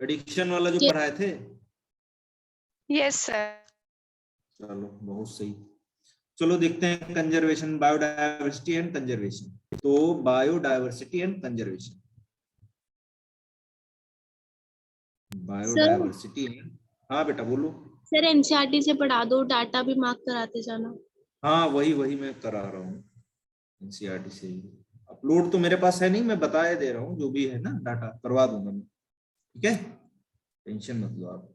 Addiction वाला जो पढ़ाए थे। Yes sir. चलो बहुत सही। चलो देखते हैं कंजर्वेशन, बायोडायवर्सिटी एंड कंजर्वेशन। तो biodiversity and conservation, biodiversity and, हाँ बेटा बोलो। सर एनसीईआरटी से पढ़ा दो, डाटा भी मार्क कराते जाना। हाँ वही वही मैं करा रहा हूँ एनसीईआरटी से ही। अपलोड तो मेरे पास है नहीं, मैं बताए दे रहा हूँ, जो भी है ना डाटा करवा दूंगा मैं, ठीक है, टेंशन मत लो आप।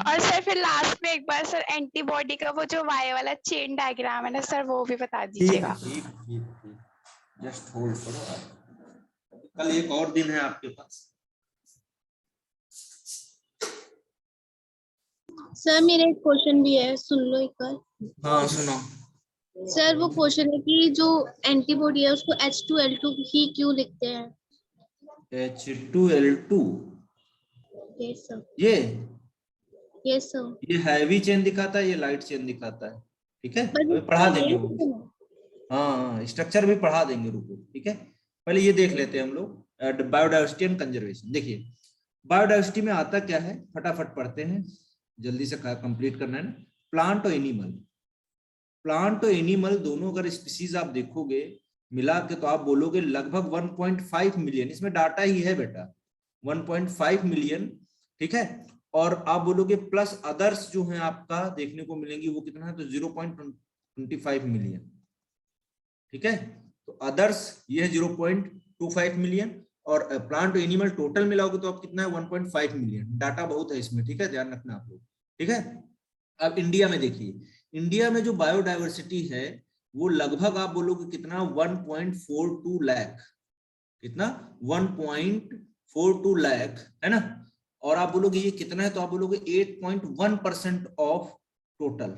और सर फिर लास्ट में एक बार सर एंटीबॉडी का वो जो वाई वाला चेन डायग्राम है ना सर, वो भी बता दीजिएगा। ठीक ठीक ठीक, जस्ट होल्ड करो आप, कल एक और दिन है आपके पास। सर मेरा एक क्वेश्चन भी है, सुन लो एक बार। हाँ सुनो। सर वो क्वेश्चन है कि जो एंटीबॉडी है उसको H2L2 ही क्यों लिखते हैं? H2L2, yes sir. ये सर ये हैवी चेन दिखाता है, ये लाइट चेन दिखाता है, ठीक है, बस अभी पढ़ा देंगे वो भी। हाँ स्ट्रक्चर भी पढ़ा देंगे, रुको, ठीक है, पहले ये देख लेते हैं हम लोग बायोडायवर्सिटी एंड कंजर्वेशन। देखिए बायोडायवर्सिटी में आता क्या है, फटाफट पढ़ते हैं, जल्दी से कंप्लीट करना है ना। प्लांट और एनिमल, प्लांट और एनिमल दोनों अगर स्पीसीज आप देखोगे मिला के, तो आप बोलोगे लगभग 1.5 मिलियन, इसमें डाटा ही है बेटा 1.5 मिलियन, ठीक है। और आप बोलोगे प्लस अदर्स जो है आपका देखने को मिलेंगी, वो कितना है, तो 0.25 मिलियन, ठीक है। तो अदर्स ये है 0.25 मिलियन, और प्लांट और एनिमल टोटल मिलाओगे तो आप कितना है 1.5 मिलियन। डाटा बहुत है इसमें, ठीक है, ध्यान रखना आप लोग, ठीक है। अब इंडिया में देखिए, इंडिया में जो बायोडायवर्सिटी है वो लगभग आप बोलोगे कितना, 1.42 लाख, कितना 1.42 लाख है ना। और आप बोलोगे ये कितना है, तो आप बोलोगे 8.1% ऑफ टोटल।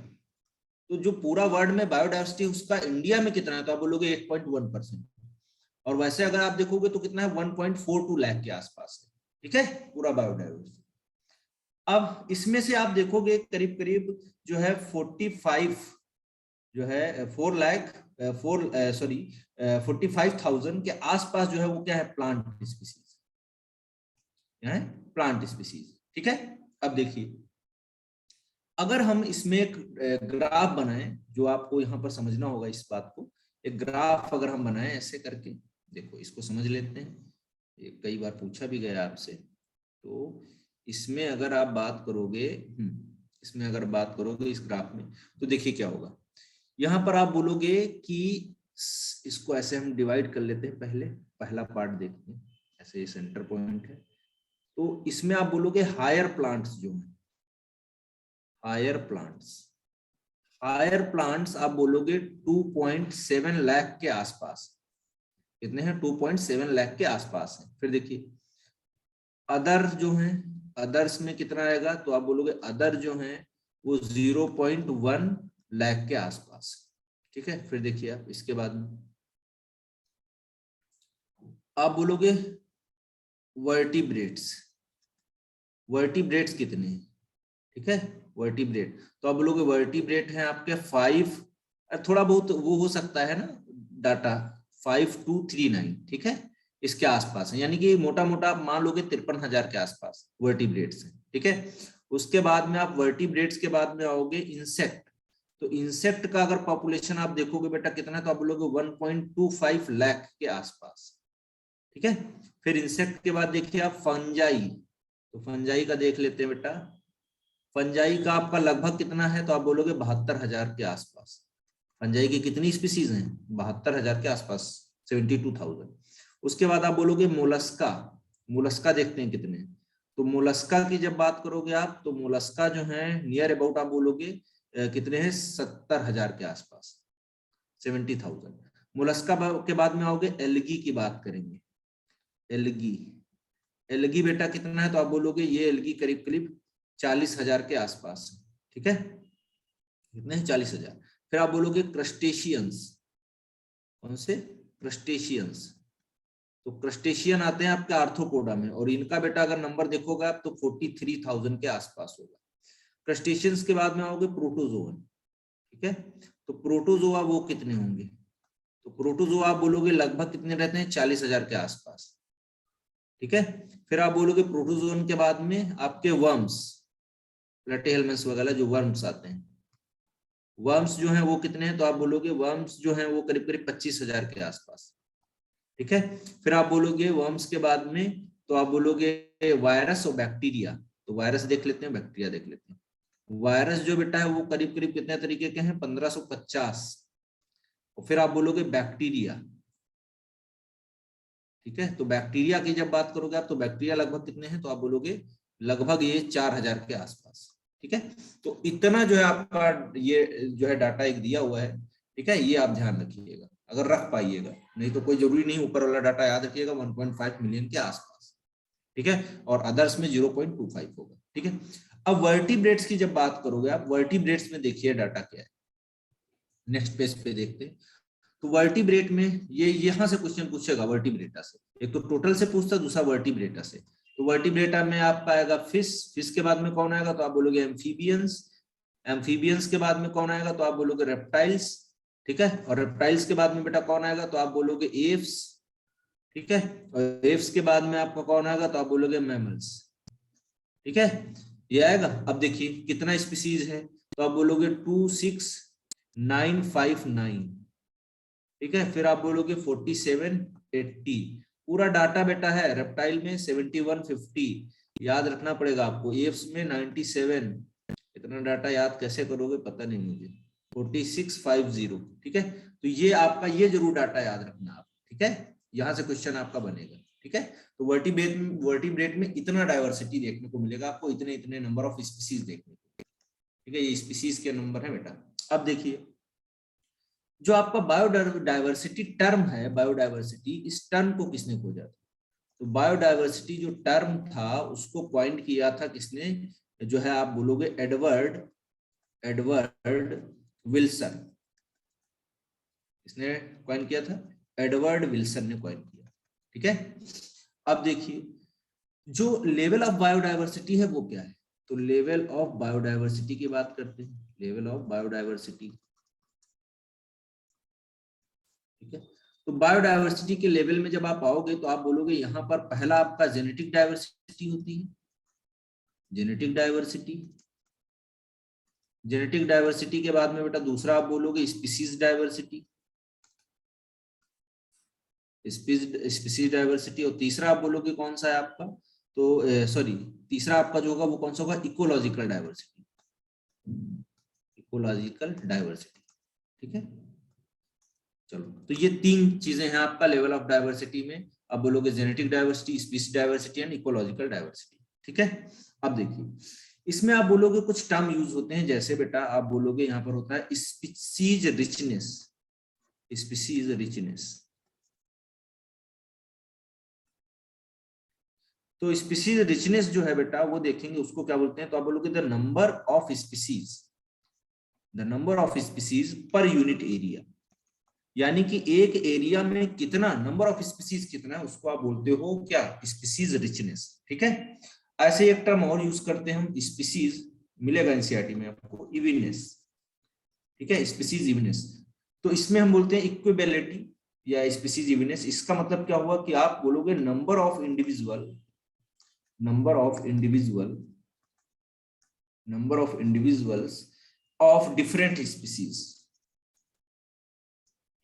तो जो पूरा वर्ल्ड में बायोडायवर्सिटी उसका इंडिया में कितना है, तो आप बोलोगे 8.1%। और वैसे अगर आप देखोगे तो कितना है 1.42 लाख के आसपास है, ठीक है, पूरा बायोडायवर्सिटी। अब इसमें से आप देखोगे करीब करीब जो है 45 जो है 45,000 के आसपास जो है वो क्या है, प्लांट स्पीसीज है, प्लांट स्पीसीज, ठीक है। अब देखिए अगर हम इसमें एक ग्राफ बनाएं, जो आपको यहाँ पर समझना होगा इस बात को, एक ग्राफ अगर हम बनाएं ऐसे करके, देखो इसको समझ लेते हैं, ये कई बार पूछा भी गया आपसे। तो इसमें अगर आप बात करोगे, इसमें अगर बात करोगे इस ग्राफ में, तो देखिए क्या होगा। यहाँ पर आप बोलोगे कि इसको ऐसे हम डिवाइड कर लेते हैं, पहले पहला पार्ट देखते हैं, ऐसे सेंटर पॉइंट है। तो इसमें आप बोलोगे हायर प्लांट्स जो है, हायर प्लांट्स आप बोलोगे 2.7 लाख के आसपास, कितने हैं, 2.7 लाख के आसपास है। फिर देखिए अदर जो है, अदर्स में कितना आएगा, तो आप बोलोगे अदर जो है वो 0.1 लाख के आसपास, ठीक है। फिर देखिए आप इसके बाद में आप बोलोगे वर्टिब्रेट्स, वर्टिब्रेट्स कितने हैं, ठीक है, वर्टिब्रेट, तो आप बोलोगे वर्टिब्रेट है आपके 5, थोड़ा बहुत वो हो सकता है ना डाटा, 5239, ठीक है, इसके आसपास है, यानी कि मोटा मोटा मान लोगे 53,000 के आसपास वर्टिब्रेट्स है, ठीक है। उसके बाद में आप वर्टिब्रेट्स के बाद में आओगे इंसेक्ट, तो इंसेक्ट का अगर पॉपुलेशन आप देखोगे बेटा कितना है, तो आप बोलोगे 1.25 लाख के आसपास, ठीक है। फिर इंसेक्ट के बाद देखिए आप फंजाई, तो फंजाई का देख लेते हैं बेटा, फंजाई का आपका लगभग कितना है, तो आप बोलोगे 72,000 के आसपास। फंजाई की कितनी स्पीसीज हैं, 72,000 के आसपास, 72,000। उसके बाद आप बोलोगे मोलस्का, मोलस्का देखते हैं कितने, तो मोलस्का की जब बात करोगे आप, तो मोलस्का जो है नियर अबाउट आप बोलोगे कितने हैं, 70,000 के आसपास, 70,000। मोलस्का के बाद में आओगे एल्गी की बात करेंगे, एल्गी, एल्गी बेटा कितना है, तो आप बोलोगे ये एल्गी करीब करीब 40,000 के आसपास, ठीक है, कितने हैं, 40,000। फिर आप बोलोगे क्रस्टेशियंस, कौन से, क्रस्टेशियंस, तो क्रस्टेशियन आते हैं आपके आर्थ्रोपोडा में, और इनका बेटा अगर नंबर देखोगे आप तो 43,000 के आसपास होगा। क्रस्टेशियंस के बाद में आओगे प्रोटोजोआ, ठीक है, तो प्रोटोजोआ वो कितने होंगे, तो प्रोटोजोआ आप बोलोगे लगभग कितने रहते हैं, 40,000 के आसपास, ठीक है। फिर आप बोलोगे प्रोटोजोन के बाद में आपके वर्म्स, प्लेटिहेल्मिन्थ्स वगैरह जो वर्म्स आते हैं, वर्म्स जो हैं वो कितने हैं, तो आप बोलोगे वर्म्स जो हैं वो करीब करीब 25,000 के आसपास। ठीक है। फिर आप बोलोगे वर्म्स के बाद में, तो आप बोलोगे वायरस और बैक्टीरिया, तो वायरस देख लेते हैं, बैक्टीरिया देख लेते हैं। वायरस जो बेटा है वो करीब करीब कितने तरीके के हैं, 1550। और फिर आप बोलोगे बैक्टीरिया, ठीक है। तो बैक्टीरिया की जब बात करोगे आप, तो बैक्टीरिया लगभग कितने हैं, तो आप बोलोगे लगभग ये 4000 के आसपास। ठीक है। तो इतना जो है आपका ये जो है डाटा एक दिया हुआ है, ठीक है, ये आप ध्यान रखिएगा अगर रख पाइएगा, नहीं तो कोई जरूरी नहीं ऊपर वाला डाटा याद रखिएगा, 1.5 मिलियन के आसपास। ठीक है। और अदर्स में 0.25 होगा। ठीक है। अब वर्टिब्रेट्स की जब बात करोगे आप, वर्टिब्रेट्स में देखिए डाटा क्या है, नेक्स्ट पेज पे देखते हैं। तो वर्टिब्रेट में ये यहाँ से क्वेश्चन पूछेगा वर्टिब्रेटा से, एक तो टोटल से पूछता, दूसरा वर्टिब्रेटा से। तो वर्टिब्रेटा में आपका आएगा फिश, फिश के बाद में कौन आएगा, तो आप बोलोगे एम्फीबियंस, एम्फीबियंस के बाद में कौन आएगा, तो आप बोलोगे रेप्टाइल्स। ठीक है। और रेप्टाइल्स के बाद में बेटा कौन आएगा, तो आप बोलोगे एव्स। ठीक है। और एव्स के बाद में आपका कौन आएगा, तो आप बोलोगे मैमल्स। ठीक है, ये आएगा। अब देखिए कितना स्पीसीज है, तो आप बोलोगे 26959। ठीक है। फिर आप बोलोगे 4780। पूरा डाटा बेटा है, रेप्टाइल में 7150, याद रखना पड़ेगा आपको। एव्स में 97, इतना डाटा याद कैसे करोगे पता नहीं मुझे। 4650। ठीक है। तो ये आपका, ये जरूर डाटा याद रखना आप। ठीक है, यहां से क्वेश्चन आपका बनेगा। ठीक है। तो वर्टिब्रेट में इतना डाइवर्सिटी देखने को मिलेगा आपको, इतने इतने नंबर ऑफ स्पीसीज देखने को। ठीक है, ये स्पीसीज के नंबर है बेटा। अब देखिए जो आपका बायोडाइवर्सिटी टर्म है, बायोडाइवर्सिटी, इस टर्म को किसने खोजा था, तो बायोडाइवर्सिटी जो टर्म था उसको पॉइंट किया था किसने, जो है आप बोलोगे एडवर्ड विल्सन। किसने कॉइन किया था, एडवर्ड विल्सन ने कॉइन किया। ठीक है। अब देखिए जो लेवल ऑफ बायोडाइवर्सिटी है वो क्या है, तो लेवल ऑफ बायोडाइवर्सिटी की बात करते हैं, लेवल ऑफ बायोडाइवर्सिटी। ठीक है। तो बायोडाइवर्सिटी के लेवल में जब आप आओगे तो आप बोलोगे यहाँ पर पहला आपका जेनेटिक डाइवर्सिटी होती है, जेनेटिक डाइवर्सिटी। जेनेटिक डाइवर्सिटी के बाद में बेटा दूसरा आप बोलोगे स्पीसीज डाइवर्सिटी, स्पीसीज डाइवर्सिटी। और तीसरा आप बोलोगे कौन सा है आपका, तो सॉरी तीसरा आपका जो होगा वो कौन सा होगा, इकोलॉजिकल डाइवर्सिटी, इकोलॉजिकल डाइवर्सिटी। ठीक है। चलो, तो ये तीन चीजें हैं आपका लेवल ऑफ डाइवर्सिटी में। अब बोलोगे genetic diversity, species diversity and ecological diversity. ठीक है। अब देखिए इसमें आप बोलोगे कुछ टर्म यूज होते हैं, जैसे बेटा आप बोलोगे यहाँ पर होता है स्पीसीज रिचनेस, स्पीसीज रिचनेस। तो स्पीसीज रिचनेस जो है बेटा वो देखेंगे उसको क्या बोलते हैं, तो आप बोलोगे the number of species, the number of species per unit area, यानी कि एक एरिया में कितना नंबर ऑफ स्पीसीज कितना है उसको आप बोलते हो क्या, स्पीसीज रिचनेस। ठीक है। ऐसे एक टर्म और यूज करते हैं हम, स्पीसीज, मिलेगा एनसीईआरटी में आपको, इविनेस। ठीक है, स्पीसीज इविनेस। तो इसमें हम बोलते हैं इक्विवेलेंटी या स्पीसीज इविनेस। इसका मतलब क्या हुआ कि आप बोलोगे number of individual, number of individuals of different species.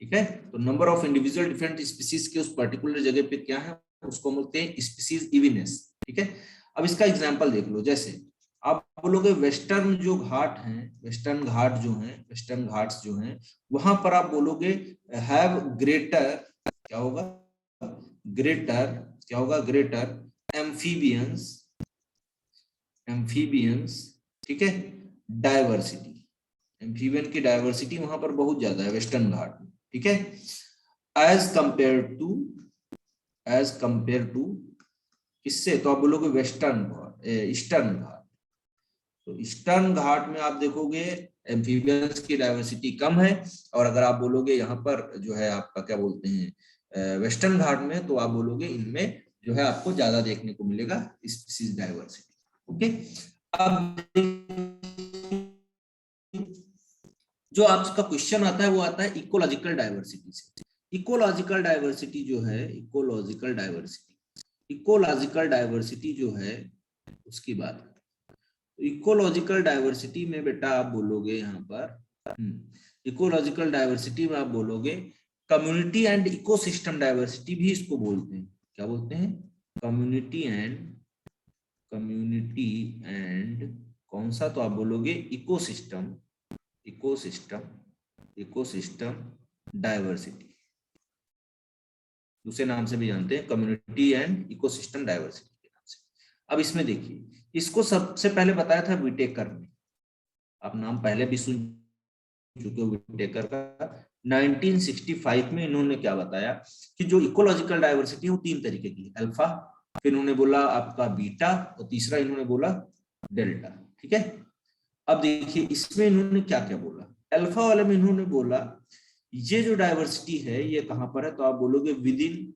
ठीक है। तो number of individual different species के उस पर्टिकुलर जगह पे क्या है उसको बोलते हैं स्पीसीज इविनेस। ठीक है। अब इसका एग्जांपल देख लो, जैसे आप बोलोगे वेस्टर्न जो घाट हैं, वेस्टर्न घाट जो हैं, वेस्टर्न घाट्स जो हैं, वहां पर आप बोलोगे हैव ग्रेटर, क्या होगा, ग्रेटर, क्या होगा, ग्रेटर एम्फीबियंस, एम्फीबियंस। ठीक है, डाइवर्सिटी, एम्फीबियन की डाइवर्सिटी वहां पर बहुत ज्यादा है वेस्टर्न घाट में। ठीक है। एज कंपेयर टू किससे, तो आप बोलोगे वेस्टर्न घाट, ईस्टर्न घाट। तो ईस्टर्न घाट में आप देखोगे एम्फीबियंस की डाइवर्सिटी कम है, और अगर आप बोलोगे यहाँ पर जो है आपका क्या बोलते हैं वेस्टर्न घाट में, तो आप बोलोगे इनमें जो है आपको ज्यादा देखने को मिलेगा स्पीसीज डाइवर्सिटी। ओके। अब जो आपका क्वेश्चन आता है वो आता है इकोलॉजिकल डाइवर्सिटी से। इकोलॉजिकल डाइवर्सिटी जो है, इकोलॉजिकल डाइवर्सिटी, इकोलॉजिकल डाइवर्सिटी जो है उसकी बात। इकोलॉजिकल डाइवर्सिटी में बेटा आप बोलोगे यहाँ पर इकोलॉजिकल डाइवर्सिटी में आप बोलोगे कम्युनिटी एंड इकोसिस्टम डाइवर्सिटी भी इसको बोलते हैं। क्या बोलते हैं? कम्युनिटी एंड कौन सा? तो आप बोलोगे इकोसिस्टम डाइवर्सिटी, दूसरे नाम से भी जानते हैं कम्युनिटी एंड इकोसिस्टम डाइवर्सिटी के नाम से। अब इसमें देखिए, इसको सबसे पहले बताया था विटेकर ने, आप नाम पहले भी सुन चुके हो विटेकर का। 1965 में इन्होंने क्या बताया कि जो इकोलॉजिकल डाइवर्सिटी है वो 3 तरीके की, अल्फा, फिर इन्होंने बोला आपका बीटा, और तीसरा इन्होंने बोला डेल्टा। ठीक है, अब देखिए इसमें इन्होंने क्या क्या बोला। अल्फा वाले में इन्होंने बोला ये जो डाइवर्सिटी है ये कहां पर है? तो आप बोलोगे विद इन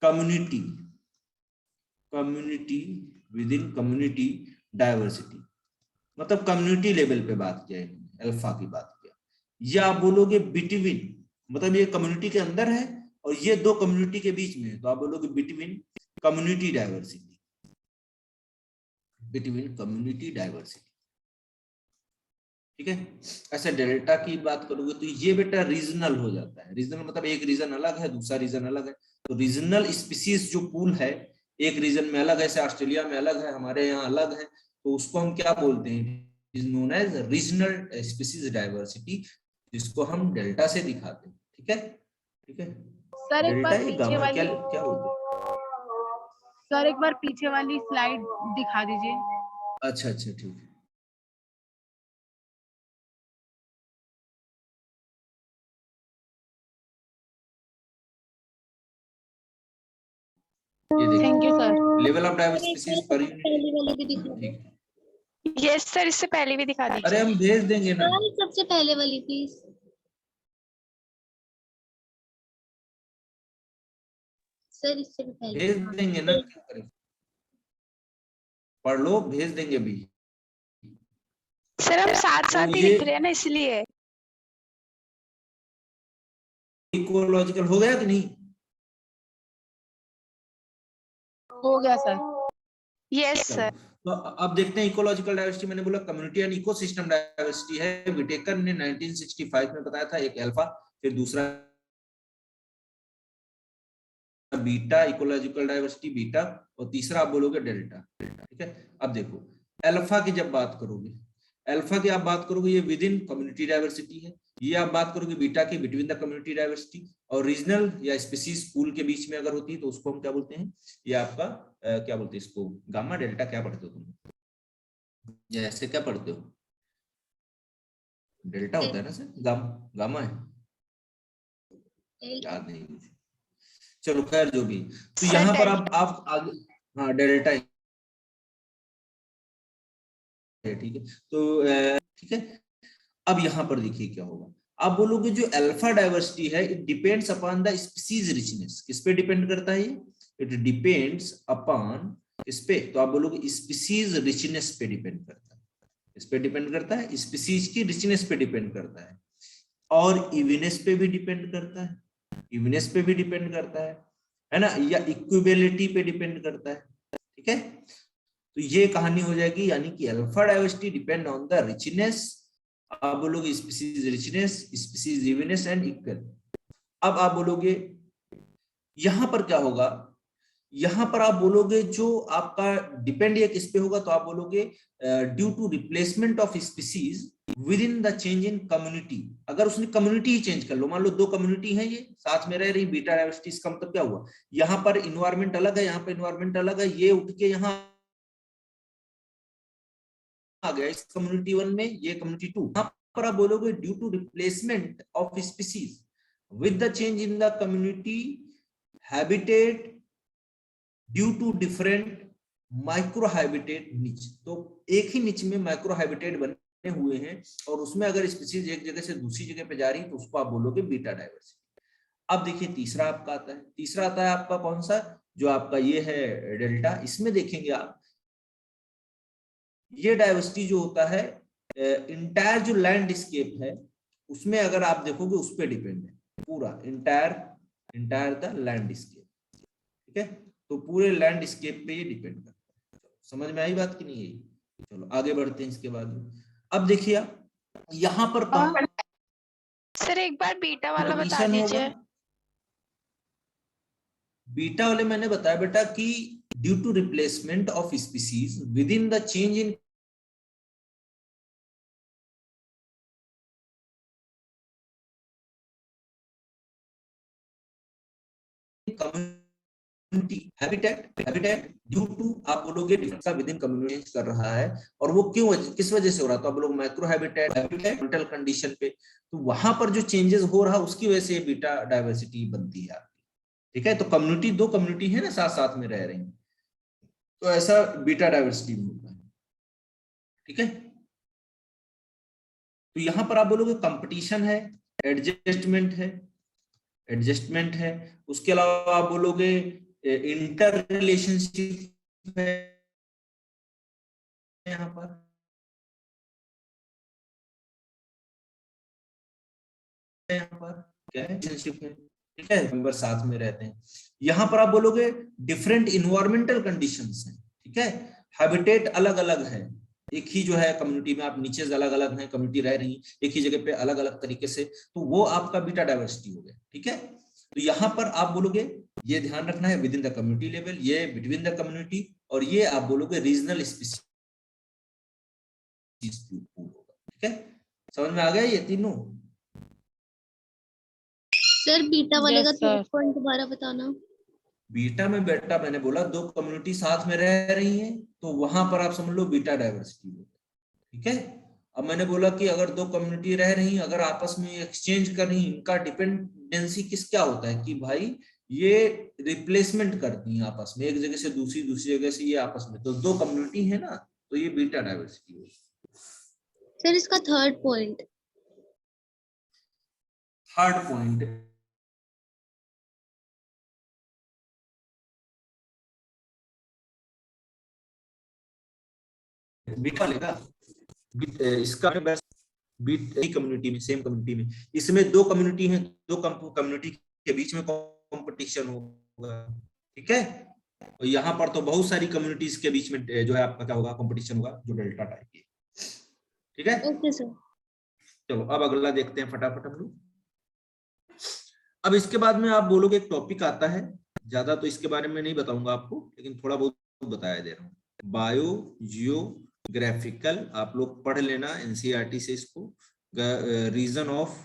कम्युनिटी डाइवर्सिटी, मतलब कम्युनिटी लेवल पे बात किया इन्होंने, अल्फा की बात किया। या आप बोलोगे बिटवीन, मतलब ये कम्युनिटी के अंदर है और ये 2 कम्युनिटी के बीच में है, तो आप बोलोगे बिटवीन कम्युनिटी डाइवर्सिटी, ठीक है। ऐसे डेल्टा की बात करोगे तो ये बेटा रीजनल हो जाता है। रीजनल मतलब एक रीजन अलग है, दूसरा रीजन अलग है। तो रीजनल स्पीसीज जो पूल है, एक रीजन में अलग है, जैसे ऑस्ट्रेलिया में अलग है, हमारे यहाँ अलग है, तो उसको हम क्या बोलते हैं? Is known as regional species diversity, जिसको हम डेल्टा से दिखाते हैं। ठीक है, ठीक है सर एक बार डेल्टा पीछे गामा वाली, क्या बोलते हैं? सर एक बार पीछे वाली स्लाइड दिखा दीजिए। अच्छा अच्छा ठीक है। ये देखिए thank you sir. Level of diversity per unit. पहले वाली भी दिखा ठीक है, यस सर, इससे पहले भी दिखा अरे दीजिए। हम भेज देंगे ना। सर, सबसे पहले वाली प्लीज। सर इससे भी पहले भेज देंगे ना, क्या करें? पढ़ लो, भेज देंगे अभी। सर हम साथ तो साथ ही ये लिख रहे हैं ना, इसलिए। इकोलॉजिकल हो गया कि नहीं? हो गया सर। यस चलो, सर। तो अब देखते हैं इकोलॉजिकल डाइवर्सिटी। मैंने बोला कम्युनिटी एंड इकोसिस्टम डाइवर्सिटी है, विटेकर ने 1965 में बताया था। एक अल्फा, फिर दूसरा बीटा, इकोलॉजिकल डाइवर्सिटी बीटा, और तीसरा आप बोलोगे डेल्टा। ठीक है, अब देखो अल्फा की जब बात करोगे, अल्फा की आप बात करोगे ये विद इन कम्युनिटी डाइवर्सिटी है। ये आप बात करोगे बीटा की बिटवीन द कम्युनिटी डाइवर्सिटी, और रीजनल या स्पीसीज पूल के बीच में अगर होती है तो उसको हम क्या बोलते हैं? ये आपका क्या बोलते हैं इसको? Gamma delta. क्या पढ़ते हो तुम? या ऐसे क्या पढ़ते हो? डेल्टा होता है ना सर, गामा है, याद नहीं मुझे। चलो खैर जो भी, तो सर यहाँ पर डेल्टा। आप आगे, हाँ डेल्टा है, ठीक है। तो ठीक है, अब यहाँ पर देखिए क्या होगा। आप बोलोगे जो अल्फा डाइवर्सिटी है it depends upon the species richness. किस पे डिपेंड करता है ये? इट डिपेंड्स अपॉन, इस पे, तो आप बोलोगे स्पीसीज रिचनेस पे डिपेंड करता है। इस पे डिपेंड करता है, स्पीसीज की रिचनेस पे डिपेंड करता है, और इविनेस पे भी डिपेंड करता है, इविनेस पे भी डिपेंड करता है ना, या इक्विबिलिटी पे डिपेंड करता है। ठीक है, तो ये कहानी हो जाएगी, यानी कि alpha diversity depend on the richness, आप बोलोगे species richness, species evenness and equal. अब आप बोलोगे यहां पर क्या होगा? यहां पर आप बोलोगे जो आपका डिपेंड ये किस पे होगा, तो आप बोलोगे due to replacement of species within the change in community. अगर उसने कम्युनिटी ही चेंज कर लो, मान लो 2 कम्युनिटी है, ये साथ में रह रही, बीटा डाइवर्सिटी, इसका मतलब क्या हुआ? यहाँ पर इन्वायरमेंट अलग है, यहाँ पर इन्वायरमेंट अलग है, ये उठ के यहाँ आ गया इस कम्युनिटी 1 में, ये कम्युनिटी 2। यहाँ पर आप बोलोगे due to replacement of species with the change in the community habitat due to different micro habitat niche. तो एक ही निच में माइक्रो हैबिटेट बने हुए हैं, और उसमें अगर स्पीसीज एक जगह से दूसरी जगह पे जा रही है तो उसको आप बोलोगे बीटा डाइवर्सिटी। अब देखिए तीसरा आपका आता है, तीसरा आता है आपका कौन सा? जो आपका ये है डेल्टा। इसमें देखेंगे आप, ये डाइवर्सिटी जो होता है इंटायर जो लैंडस्केप है उसमें अगर आप देखोगे उस पर डिपेंड है पूरा, इंटायर द लैंडस्केप। ठीक है, तो पूरे लैंडस्केप पे ये डिपेंड करता है। समझ में आई बात की नहीं है? चलो आगे बढ़ते हैं इसके बाद। अब देखिए आप यहाँ पर सर एक बार बीटा वाला बता कंपटीशन होगा। दीजिए। बीटा वाले मैंने बताया बेटा कि due to replacement of species within the change in community habitat due to आप बोलोगे विद इन कम्युनिटी कर रहा है, और वो क्यों, किस वजह से हो रहा है? तो आप लोग माइक्रो हैबिटेट कंडीशन पे, तो वहां पर जो चेंजेस हो रहा है उसकी वजह से बीटा डायवर्सिटी बनती है। ठीक है, तो कम्युनिटी, दो कम्युनिटी है ना साथ साथ में रह रही है, तो ऐसा बीटा डायवर्सिटी में होता है। ठीक है, तो यहां पर आप बोलोगे कंपटीशन है, एडजस्टमेंट है, उसके अलावा आप बोलोगे इंटर रिलेशनशिप है यहाँ पर, क्या है, रिलेशनशिप है। ठीक है, मेंबर साथ में रहते हैं। यहाँ पर आप बोलोगे डिफरेंट इन्वायरमेंटल कंडीशंस हैं। ठीक है, हैबिटेट अलग अलग है, एक ही जो है कम्युनिटी में आप नीचे अलग अलग हैं, कम्युनिटी रह रही एक ही जगह पे अलग अलग तरीके से, तो वो आपका बीटा डायवर्सिटी हो गया। ठीक है, तो यहाँ पर आप बोलोगे ये ध्यान रखना है with in the community level, ये बिटवीन द कम्युनिटी, और ये आप बोलोगे रीजनल स्पीसीज होगा। ठीक है, समझ में आ गया ये तीनों? सर बीटा वाले का Yes, थर्ड sir. पॉइंट दोबारा बताना। बीटा में बेटा मैंने बोला दो कम्युनिटी साथ में रह रही हैं, तो वहां पर आप समझ लो बीटा डायवर्सिटी होगा। ठीक है, अब मैंने बोला कि अगर दो कम्युनिटी रह रही, अगर आपस में एक्सचेंज कर रही, इनका डिपेंडेंसी किस क्या होता है कि भाई ये रिप्लेसमेंट करती हैं आपस में, एक जगह से दूसरी जगह से ये आपस में, तो दो कम्युनिटी है ना, तो ये बीटा डायवर्सिटी होगी। सर इसका third point. Third point beta लेगा, इसका बीट कम्युनिटी में, सेम कम्युनिटी में, इसमें दो कम्युनिटी हैं, दो कम्युनिटी के बीच में कंपटीशन होगा। ठीक है, और यहाँ पर तो बहुत सारी कम्युनिटीज के बीच में जो है आपका क्या होगा, कंपटीशन होगा, जो डेल्टा टाइप की। ठीक है, ओके सर। चलो अब अगला देखते हैं फटाफट हम लोग। अब इसके बाद में आप बोलोगे एक टॉपिक आता है, ज्यादा तो इसके बारे में नहीं बताऊंगा आपको, लेकिन थोड़ा बहुत बताया दे रहा हूँ, बायो जियोग्राफिकल, आप लोग पढ़ लेना एनसीईआरटी से इसको, रीजन ऑफ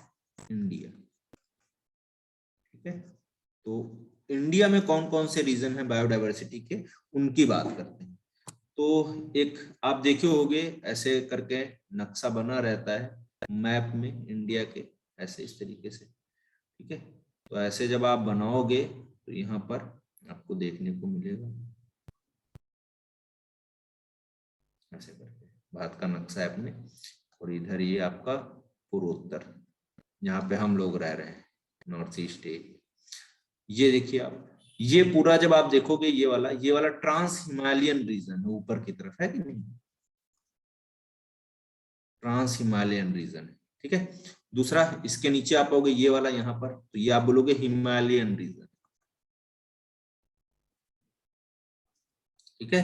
इंडिया। ठीक है, तो इंडिया में कौन कौन से रीजन है बायोडायवर्सिटी के, उनकी बात करते हैं। तो एक आप देखे होगे ऐसे करके नक्शा बना रहता है मैप में इंडिया के, ऐसे इस तरीके से। ठीक है, तो ऐसे जब आप बनाओगे तो यहाँ पर आपको देखने को मिलेगा ऐसे करके भारत का नक्शा है अपने, और इधर ये आपका पूर्वोत्तर, जहाँ पे हम लोग रह रहे हैं, नॉर्थ ईस्ट एरिया। ये देखिए आप, ये पूरा जब आप देखोगे ये वाला ट्रांस हिमालयन रीजन है, ऊपर की तरफ है कि नहीं, ट्रांस हिमालयन रीजन है। ठीक है, दूसरा इसके नीचे आप आओगे ये वाला यहाँ पर, तो ये आप बोलोगे हिमालयन रीजन। ठीक है,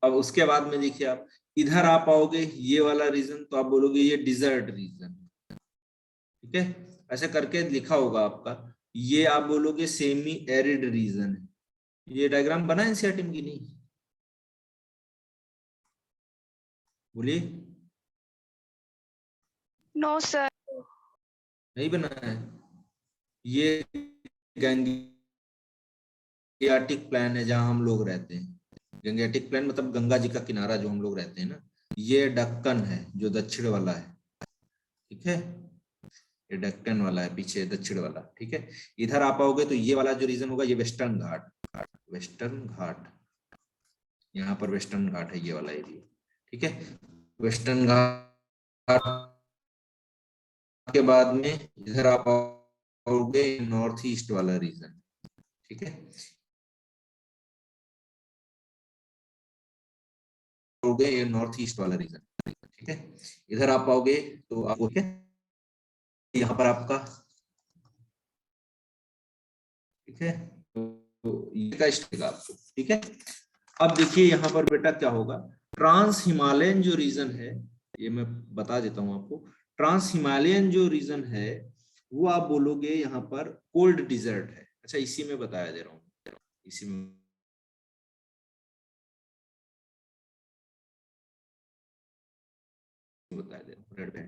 अब उसके बाद में देखिए आप इधर आप आओगे ये वाला रीजन, तो आप बोलोगे ये डिजर्ट रीजन। ठीक है, ऐसे करके लिखा होगा आपका, ये आप बोलोगे सेमी एरिड रीजन है। ये डायग्राम बना है एनसीईआरटी में कि नहीं, बोलिए। No sir. नहीं बना है, ये गंगेटिक प्लान है जहां हम लोग रहते हैं। गंगेटिक प्लान मतलब गंगा जी का किनारा जो हम लोग रहते हैं ना, ये डक्कन है जो दक्षिण वाला है। ठीक है, ये डक्कन वाला है पीछे, दक्षिण वाला। ठीक है, इधर आप आओगे तो ये वाला जो रीजन होगा ये वेस्टर्न घाट, वेस्टर्न घाट, यहाँ पर वेस्टर्न घाट है ये वाला एरिया। ठीक है, वेस्टर्न घाट के बाद में इधर आप आओगे नॉर्थ ईस्ट वाला रीजन। ठीक है, ये नॉर्थ ईस्ट वाला रीजन। ठीक है, इधर आप आओगे तो आपको क्या, यहाँ पर आपका, ठीक है, तो तो ये का स्टेगा आपको, ठीक है। अब देखिए यहाँ पर बेटा क्या होगा, ट्रांस हिमालयन जो रीजन है, ये मैं बता देता हूँ आपको, ट्रांस हिमालयन जो रीजन है वो आप बोलोगे यहाँ पर कोल्ड डिजर्ट है। अच्छा, इसी में बताया दे रहा हूँ, इसी में बताया दे रहा हूँ, रेड है।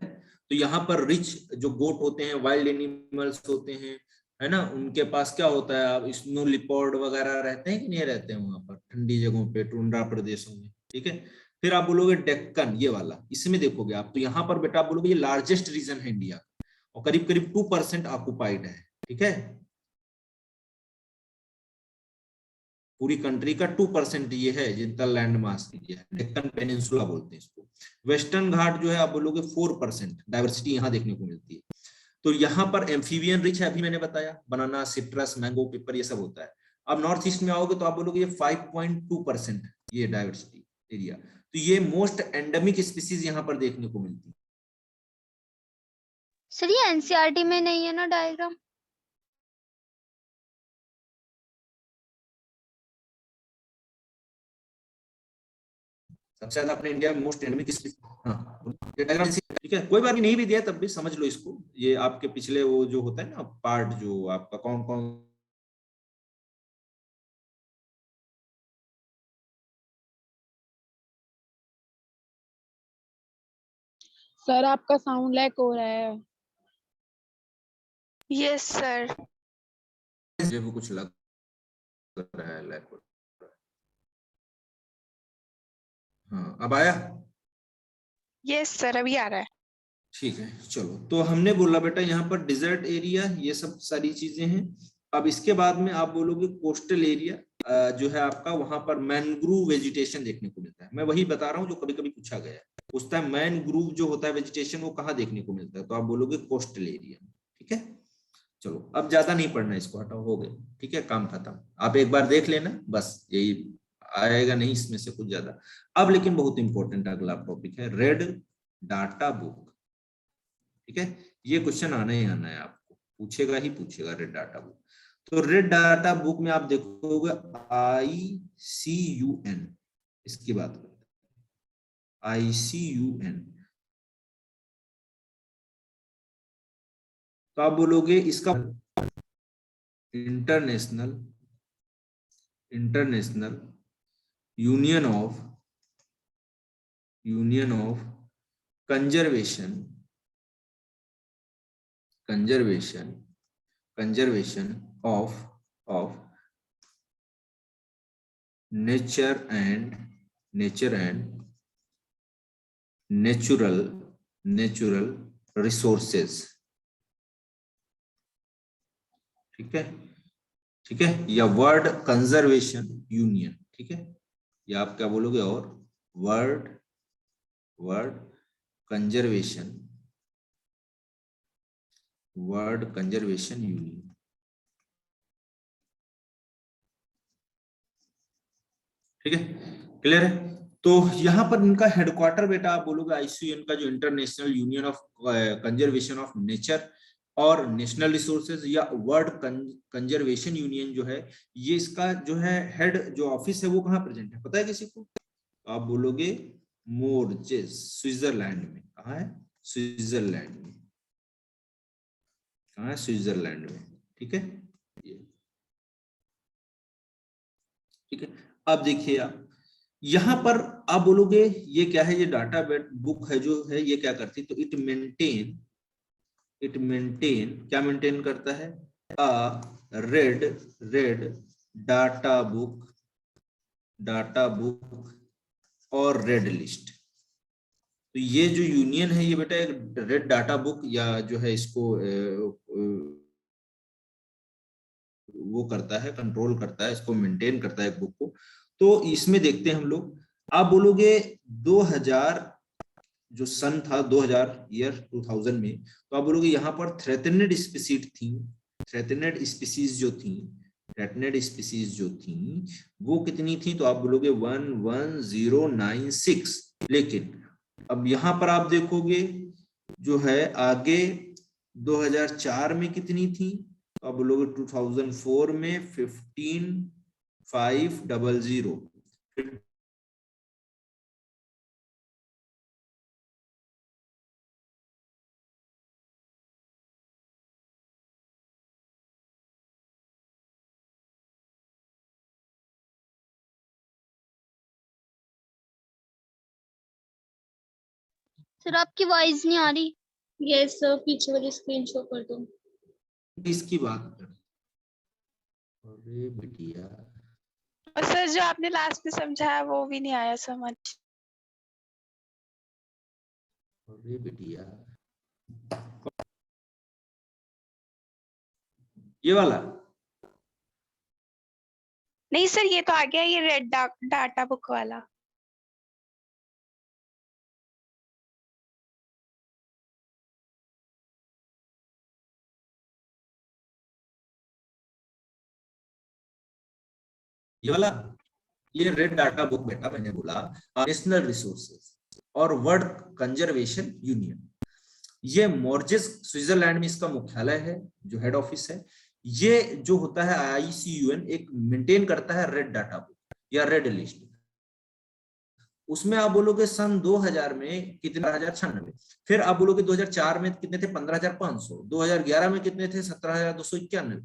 तो यहाँ पर रिच जो गोट होते हैं, वाइल्ड एनिमल्स होते हैं, है ना, उनके पास क्या होता है, आप स्नो लिपर्ड वगैरह रहते हैं कि नहीं रहते हैं वहां पर ठंडी जगहों पे, टुंड्रा प्रदेशों में, ठीक है। फिर आप बोलोगे डेक्कन, ये वाला, इसमें देखोगे आप, तो यहाँ पर बेटा आप बोलोगे ये लार्जेस्ट रीजन है इंडिया और करीब करीब 2% ऑक्युपाइड है, ठीक है। पूरी कंट्री का 2% ये है जितना लैंड मास ये है, डेक्कन पेनिनसुला बोलते हैं इसको। वेस्टर्न घाट जो है आप बोलोगे 4%, डाइवर्सिटी यहाँ देखने को मिलती है। तो यहाँ पर एम्फीबियन रिच है, अभी मैंने बताया, बनाना, सिट्रस, मैंगो, पेपर, ये सब होता है। अब नॉर्थ ईस्ट में आओगे तो आप बोलोगे ये 5.2% ये डाइवर्सिटी एरिया। तो ये मोस्ट एंडेमिक स्पीसीज यहाँ पर देखने को मिलती है। सर ये एनसीईआरटी में नहीं है ना डायग्राम? सबसे ज्यादा अपने इंडिया में मोस्ट एंडेमिक स्पीसीज, हाँ, ठीक है, कोई बात नहीं भी दिया तब भी समझ लो इसको। ये आपके पिछले वो जो होता है ना पार्ट, जो आपका कौन कौन सर आपका साउंड लैग हो रहा है। Yes sir. जो वो कुछ लग रहा है लाइक, हाँ अब आया? यस सर, अभी आ रहा है। ठीक है, चलो। तो हमने बोला बेटा यहाँ पर डिजर्ट एरिया, ये सब सारी चीजें हैं। अब इसके बाद में आप बोलोगे कोस्टल एरिया जो है आपका, वहां पर मैनग्रूव वेजिटेशन देखने को मिलता है। मैं वही बता रहा हूँ जो कभी कभी पूछा गया है, उस टाइम मैनग्रूव जो होता है वेजिटेशन, वो कहाँ देखने को मिलता है, तो आप बोलोगे कोस्टल एरिया, ठीक है। चलो अब ज्यादा नहीं पढ़ना, इसको हटाओ, हो गए, ठीक है, काम खत्म। आप एक बार देख लेना, बस यही आएगा नहीं इसमें से कुछ ज्यादा। अब लेकिन बहुत इंपॉर्टेंट अगला टॉपिक है रेड डाटा बुक, ठीक है। ये क्वेश्चन आना ही आना है, आपको पूछेगा ही पूछेगा रेड डाटा बुक। तो रेड डाटा बुक में आप देखोगे ICUN, इसकी बात करते हैं, ICUN। तो आप बोलोगे इसका international union of conservation of nature and natural resources, ठीक है, या वर्ल्ड कंजर्वेशन यूनियन, ठीक है, या आप क्या बोलोगे, और वर्ल्ड कंजर्वेशन यूनियन, ठीक है, क्लियर है। तो यहाँ पर इनका हेडक्वार्टर बेटा आप बोलोगे ICUN का, जो international union of conservation of nature और नेशनल रिसोर्सेज, या वर्ल्ड कंजर्वेशन यूनियन जो है, ये इसका जो है हेड जो ऑफिस है वो कहाँ प्रेजेंट है, पता है किसी को? तो आप बोलोगे मोर्जेस, स्विट्जरलैंड में। कहाँ है? स्विट्जरलैंड में। कहाँ है? स्विट्जरलैंड में, ठीक है, ठीक है। अब देखिए आप यहाँ पर आप बोलोगे ये क्या है, ये डाटा बुक है जो है, ये क्या करती है, तो इट मेंटेन क्या मेंटेन करता है, रेड डाटा बुक और रेड लिस्ट। तो ये जो यूनियन है ये बेटा एक रेड डाटा बुक या जो है इसको वो करता है, कंट्रोल करता है, इसको मेंटेन करता है एक बुक को। तो इसमें देखते हैं हम लोग, आप बोलोगे 2000 जो सन था, 2000 में, तो आप बोलोगे यहाँ पर थ्रेटनेड स्पीसीज जो थी वो कितनी थी, तो आप बोलोगे 11096। लेकिन अब यहाँ पर आप देखोगे जो है आगे 2004 में कितनी थी, तो आप बोलोगे 2004 में 15,500। सर आपकी वॉइस नहीं आ रही। यस सर, पीछे वाली स्क्रीन शो कर दो। इसकी बात कर, अरे बिटिया, और सर जो आपने लास्ट में समझाया वो भी नहीं आया समझ। अरे बिटिया, ये वाला नहीं सर, ये तो आ गया, ये रेड डाटा बुक वाला। ये वाला, ये रेड डाटा बुक बेटा मैंने बोला नेशनल रिसोर्सेज और वर्ल्ड कंजर्वेशन यूनियन। ये मॉर्जेस स्विट्जरलैंड में इसका मुख्यालय है, जो हेड ऑफिस है। ये जो होता है ICUN एक मेंटेन करता है रेड डाटा बुक या रेड लिस्ट। उसमें आप बोलोगे सन 2000 में कितने, 1796। फिर आप बोलोगे 2004 में कितने थे, 15,500। 2011 में कितने थे, 17,291।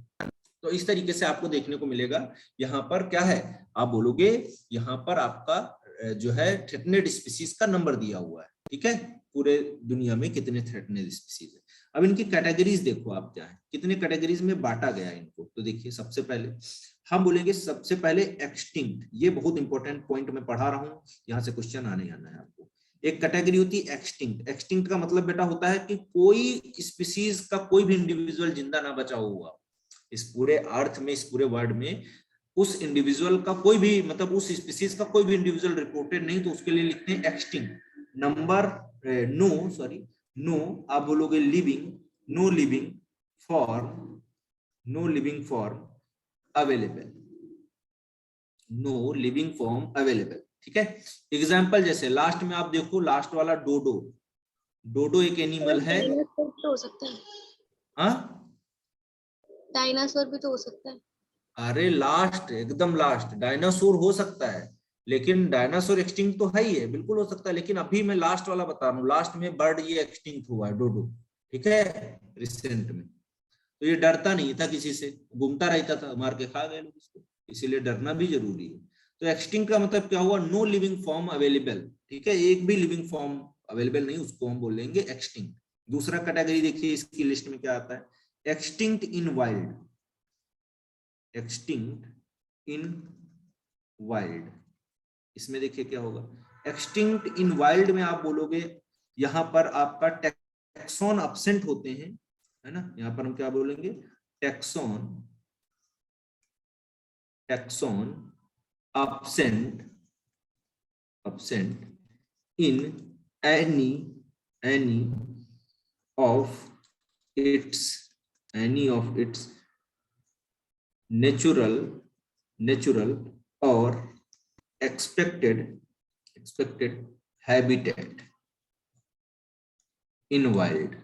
तो इस तरीके से आपको देखने को मिलेगा। यहाँ पर क्या है, आप बोलोगे यहाँ पर आपका जो है थ्रेटनेड स्पीसीज का नंबर दिया हुआ है। ठीक है, पूरे दुनिया में कितने थ्रेटनेड स्पीसीज है। अब इनकी कैटेगरीज देखो आप क्या है, कितने कैटेगरीज में बांटा गया है इनको। तो देखिए सबसे पहले हम बोलेंगे, सबसे पहले एक्सटिंक्ट। ये बहुत इंपॉर्टेंट पॉइंट मैं पढ़ा रहा हूँ, यहाँ से क्वेश्चन आने है आपको। एक कैटेगरी होती है एक्सटिंक्ट। एक्सटिंक्ट का मतलब बेटा होता है कि कोई स्पीसीज का कोई भी इंडिविजुअल जिंदा ना बचा हुआ इस पूरे अर्थ में, इस पूरे वर्ल्ड में। उस इंडिविजुअल का कोई भी, मतलब उस स्पीसीज का कोई भी इंडिविजुअल रिपोर्टेड नहीं, तो उसके लिए लिखते हैं एक्सटिंक्ट। नंबर नो आप बोलोगे living, no living form available, no living form available. ठीक है, एग्जाम्पल जैसे लास्ट में आप देखो, लास्ट वाला डोडो एक एनिमल है। डायनासोर भी तो हो सकता है। हाँ, डायनासोर भी तो हो सकता है। अरे लास्ट, एकदम लास्ट डायनासोर हो सकता है, लेकिन डायनासोर एक्सटिंक्ट तो है ही है, बिल्कुल हो सकता है। लेकिन अभी मैं लास्ट वाला बता रहा हूँ, लास्ट में बर्ड ये एक्सटिंक्ट हुआ है, डोडो। ठीक है, रिसेंट में। तो ये डरता नहीं था किसी से, घूमता रहता था, मार के खा गए लोग इसको, इसीलिए डरना भी जरूरी है। तो एक्सटिंक्ट का मतलब क्या हुआ, नो लिविंग फॉर्म अवेलेबल। ठीक है, एक भी लिविंग फॉर्म अवेलेबल नहीं, उसको हम बोलेंगे एक्सटिंक्ट। दूसरा कैटेगरी देखिए इसकी लिस्ट में क्या आता है, एक्सटिंक्ट इन वाइल्ड। एक्सटिंक्ट इन वाइल्ड, इसमें देखिए क्या होगा, एक्सटिंक्ट इन वाइल्ड में आप बोलोगे यहां पर आपका टैक्सॉन अब्सेंट होते हैं, है ना। यहां पर हम क्या बोलेंगे, taxon absent in any of its natural or expected habitat in wild।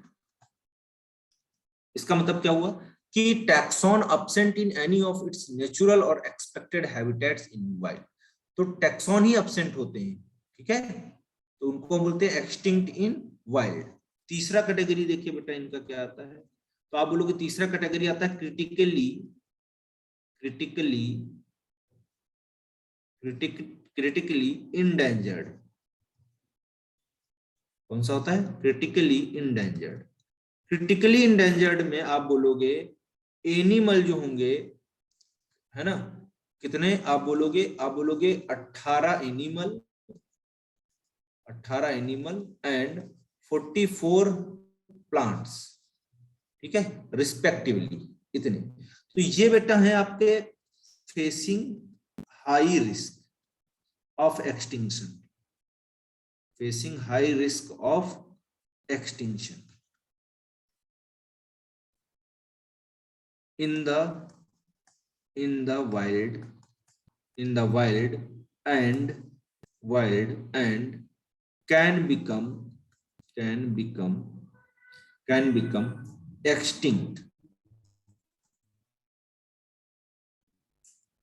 इसका मतलब क्या हुआ कि taxon absent in any of its natural और एक्सपेक्टेड हैबिटेट्स इन वाइल्ड। तो टैक्सॉन ही अब्सेंट होते हैं, ठीक है, तो उनको बोलते हैं एक्सटिंक्ट इन वाइल्ड। तीसरा कैटेगरी देखिए बेटा इनका क्या आता है, तो आप बोलोगे तीसरा कैटेगरी आता है क्रिटिकली इंडेंजर्ड। कौन सा होता है, क्रिटिकली इंडेंजर्ड। क्रिटिकली इंडेंजर्ड में आप बोलोगे एनिमल जो होंगे, है ना, कितने आप बोलोगे 18 एनिमल एंड 44 प्लांट्स। ठीक है, रिस्पेक्टिवली इतने। तो ये बेटा है आपके facing high risk of extinction, facing high risk of extinction in the wild and can become extinct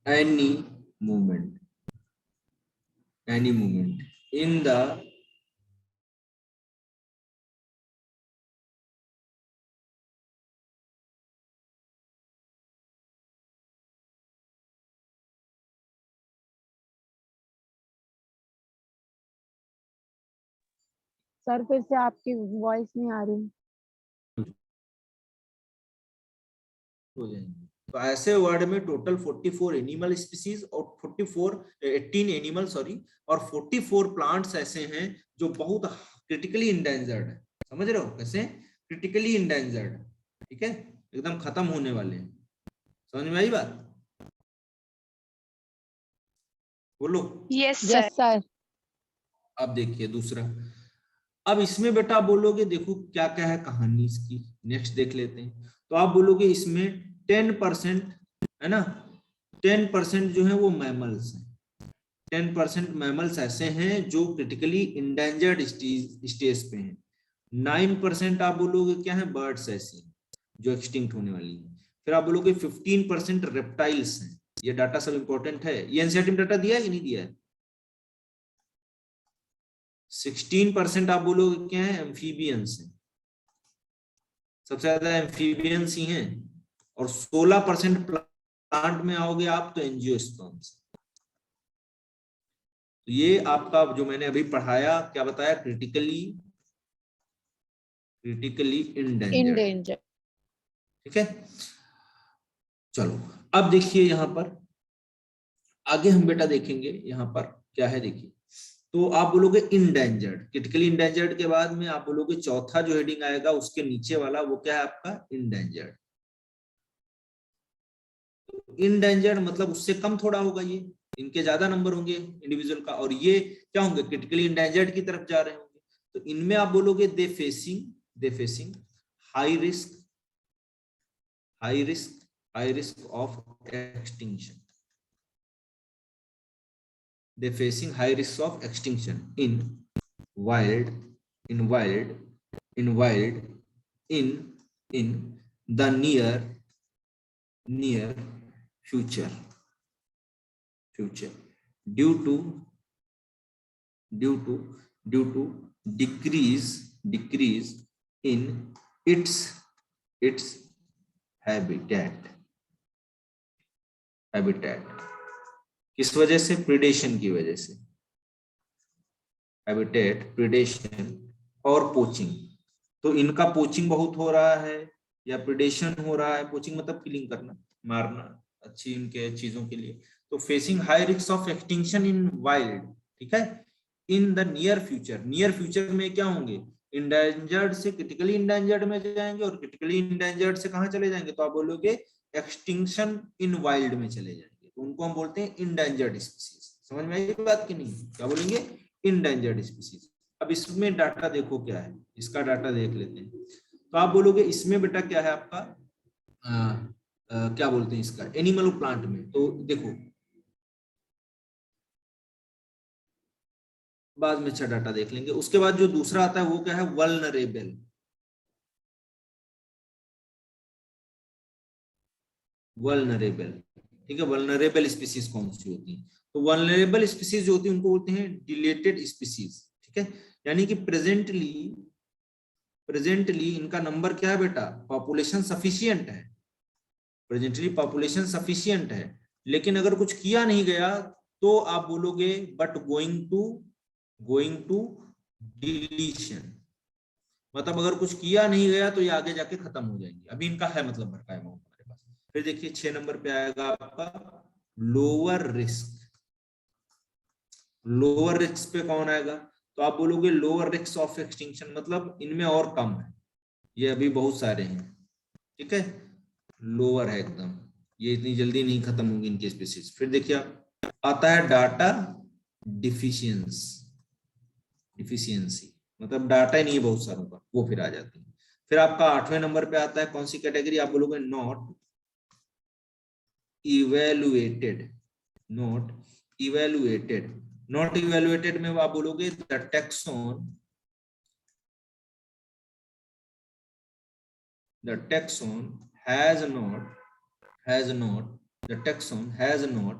any movement in the sir फिर से आपकी वॉइस नहीं आ रही। हो जाएंगे। तो ऐसे वर्ड में टोटल 44 एनिमल स्पीसीज और 18 एनिमल सॉरी और 44 प्लांट्स ऐसे हैं जो बहुत क्रिटिकली इंडेंजर्ड है। समझ रहे हो कैसे? क्रिटिकली इंडेंजर्ड, ठीक है, एकदम खत्म होने वाले हैं। समझ में आई बात? बोलो। Yes yes sir. सर। अब देखिए दूसरा। अब इसमें बेटा आप बोलोगे, देखो क्या क्या है कहानी इसकी, नेक्स्ट देख लेते हैं। तो आप बोलोगे इसमें 10% है ना, 10% जो है वो मैमल्स हैं। 10% मैमल्स ऐसे हैं जो क्रिटिकली इंडेंजर्ड स्टेज पे हैं। 9% आप बोलोगे क्या है, बर्ड्स ऐसी जो एक्सटिंक्ट होने वाली है। फिर आप बोलोगे 15% रेप्टाइल्स हैं। ये डाटा सब इंपॉर्टेंट है। ये एनसीईआरटी में डाटा दिया है कि नहीं दिया है? 16% आप बोलोगे क्या है, एम्फीबियंस है। सबसे ज्यादा एम्फीबियंस ही हैं। और 16% प्लांट में आओगे आप तो एंजियोस्पर्म्स। तो ये आपका जो मैंने अभी पढ़ाया क्या बताया, क्रिटिकली इंडेंजर्ड, इंडेंजर। ठीक है। चलो अब देखिए यहां पर आगे हम बेटा देखेंगे यहां पर क्या है। देखिए तो आप बोलोगे इंडेंजर्ड, क्रिटिकली इंडेंजर्ड के बाद में आप बोलोगे चौथा जो हेडिंग आएगा उसके नीचे वाला वो क्या है आपका, इंडेंजर्ड। इंडेंजर्ड मतलब उससे कम थोड़ा होगा, ये इनके ज्यादा नंबर होंगे इंडिविजुअल का, और ये क्या होंगे, क्रिटिकली इंडेंजर्ड की तरफ जा रहे होंगे। तो इनमें आप बोलोगे they facing high risk of extinction. They facing high risks of extinction in wild in the near future due to decrease in its habitat। किस वजह से, प्रीडेशन की वजह से, हैबिटेट प्रीडेशन और पोचिंग। तो इनका पोचिंग बहुत हो रहा है या प्रीडेशन हो रहा है। पोचिंग मतलब किलिंग करना, मारना अच्छी इनके चीजों के लिए। तो facing high risk of extinction in wild, ठीक है, इन द नियर फ्यूचर में क्या होंगे, इंडेंजर्ड से क्रिटिकली इंडेंजर्ड में जाएंगे और क्रिटिकली इंडेंजर्ड से कहां चले जाएंगे, तो आप बोलोगे एक्सटिंक्शन इन वाइल्ड में चले जाएंगे। तो उनको हम बोलते हैं इंडेंजर्ड स्पीसीज। समझ में आई बात कि नहीं? क्या बोलेंगे, इंडेंजर्ड स्पीसीज। अब इसमें डाटा देखो क्या है, इसका डाटा देख लेते हैं। तो आप बोलोगे इसमें बेटा क्या है आपका क्या बोलते हैं इसका, एनिमल प्लांट में। तो देखो बाद में अच्छा डाटा देख लेंगे। उसके बाद जो दूसरा आता है वो क्या है, वल्नरेबल। ठीक है, वल्नरेबल स्पीसीज कौन सी होती है? तो वल्नरेबल स्पीसीज जो होती है उनको बोलते हैं डिलेटेड स्पीसीज, ठीक है। यानी कि प्रेजेंटली इनका नंबर क्या है बेटा, पॉपुलेशन सफिशिएंट है, प्रेजेंटली पॉपुलेशन सफिशिएंट है, लेकिन अगर कुछ किया नहीं गया तो आप बोलोगे बट गोइंग टू डिलीशन। मतलब अगर कुछ किया नहीं गया तो ये आगे जाके खत्म हो जाएंगे। अभी इनका है मतलब भरका अमाउंट हमारे पास। फिर देखिए 6 नंबर पे आएगा आपका लोअर रिस्क पे कौन आएगा, तो आप बोलोगे लोअर रिस्क ऑफ एक्सटिंक्शन, मतलब इनमें और कम है, ये अभी बहुत सारे हैं, ठीक है, लोअर है एकदम, ये इतनी जल्दी नहीं खत्म होंगी इनकी स्पीसीज। फिर देखिए आता है डाटा डिफिशियंसी, मतलब डाटा ही नहीं है बहुत सारों का, वो फिर आ जाती है। फिर आपका 8वें नंबर पे आता है कौन सी कैटेगरी, आप बोलोगे नॉट इवेलुएटेड में आप बोलोगे the taxon has not the taxon has not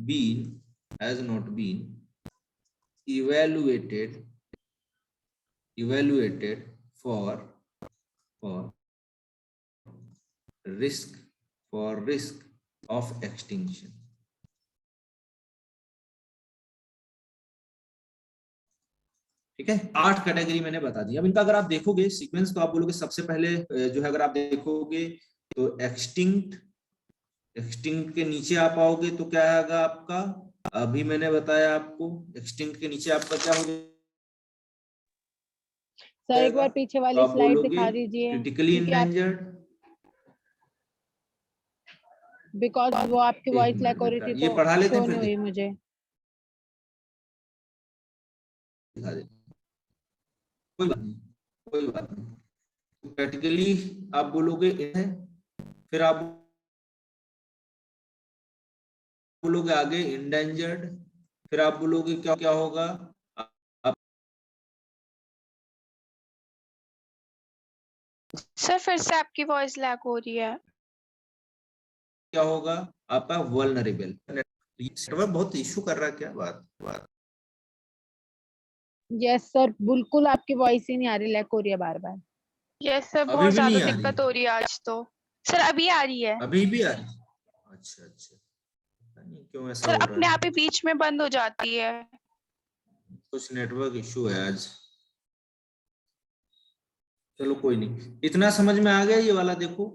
been evaluated for risk of extinction. ठीक है, 8 कैटेगरी मैंने बता दी। अब इनका अगर आप देखोगे सीक्वेंस तो आप बोलोगे सबसे पहले जो है अगर आप देखोगे तो एक्सटिंक्ट के नीचे आप आओगे तो क्या आएगा आपका, अभी मैंने बताया आपको एक्सटिंक्ट के नीचे आपका क्या होगा सर एक बार पीछे वाली स्लाइड दिखा दीजिए, क्रिटिकली इंडेंजर्ड, बिकॉज वो आपकी वॉइस लैक हो रही थी ये तो पढ़ा लेते शो हैं नहीं फिर हुई मुझे। दिखा देते, कोई बात नहीं। प्रैक्टिकली आप बोलोगे है, फिर आप बोलोगे आगे इंडेंजर्ड, फिर आप बोलोगे क्या क्या होगा, सर फिर से आपकी वॉइस लैग हो रही है। क्या होगा आपका वल्नरेबल। नेटवर्क बहुत इशू कर रहा है क्या, बात यस सर, बिल्कुल आपकी वॉइस ही नहीं आ रही, लैक हो रही है बार बार। यस सर, अभी बहुत भी ज्यादा नहीं आ रही दिक्कत है? हो रही है आज तो। सर अभी आ रही है। अभी भी आ रही है? अच्छा पता नहीं क्यों ऐसा सर हो अपने रहा आप ही है, बीच में बंद हो जाती है। कुछ नेटवर्क इशू है आज। चलो कोई नहीं, इतना समझ में आ गया ये वाला। देखो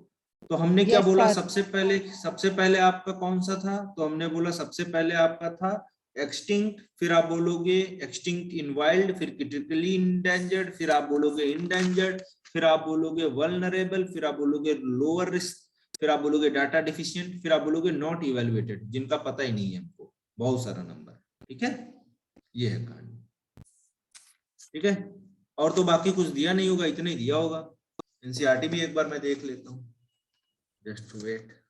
तो हमने क्या Yes, बोला, sir. सबसे पहले आपका कौन सा था, तो हमने बोला सबसे पहले आपका था एक्सटिंक्ट, फिर आप बोलोगे एक्सटिंक्ट इन वाइल्ड, फिर क्रिटिकली इंडेंजर्ड, फिर आप बोलोगे इंडेंजर्ड, फिर आप बोलोगे वल्नरेबल, फिर आप बोलोगे लोअर रिस्क, फिर आप बोलोगे डाटा डिफिशिएंट, फिर आप बोलोगे नॉट इवेलुएटेड, जिनका पता ही नहीं है हमको, बहुत सारा नंबर। ठीक है, ये है कहानी। ठीक है, और तो बाकी कुछ दिया नहीं होगा, इतना ही दिया होगा। एनसीईआरटी भी एक बार मैं देख लेता हूँ, जस्ट वेट।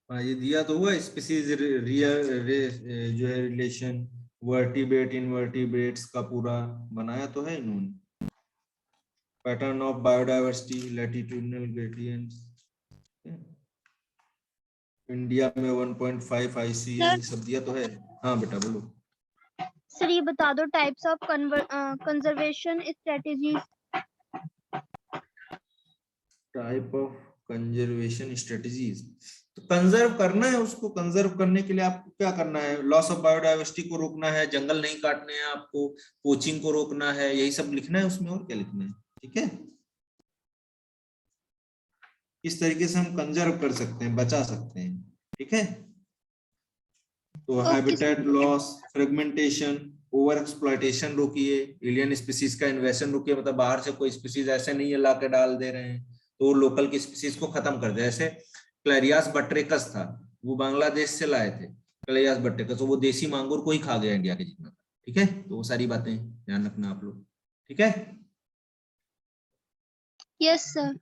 हाँ ये दिया तो हुआ, स्पीसीज जो है रिलेशन वर्टिब्रेट इनवर्टिब्रेट्स का पूरा बनाया तो है इन्होंने। Pattern of biodiversity, latitudinal gradients, India में 1.5 ICS, ये सब दिया तो है। हाँ बेटा बोलो। सर ये बता दो types of conservation strategies. Type of conservation strategies, तो कंजर्व करना है उसको, कंजर्व करने के लिए आपको क्या करना है, लॉस ऑफ बायोडाइवर्सिटी को रोकना है, जंगल नहीं काटने हैं आपको, पोचिंग को रोकना है, यही सब लिखना है उसमें, और क्या लिखना है। ठीक है, इस तरीके से हम कंजर्व कर सकते हैं, बचा सकते हैं। ठीक है, तो habitat loss, fragmentation, over exploitation रोकिए, एलियन स्पीसीज का इन्वेशन रोकिए, मतलब बाहर से कोई स्पीसीज ऐसे नहीं है ला के डाल दे रहे हैं तो लोकल की स्पीसीज को खत्म कर दे। जैसे क्लैरियास बट्रेकस था, वो बांग्लादेश से लाए थे क्लैरियास बट्रेकस, तो वो देसी मांगुर को ही खा गया इंडिया के जितना। ठीक है, तो वो सारी बातें ध्यान रखना आप लोग। ठीक है, यस सर।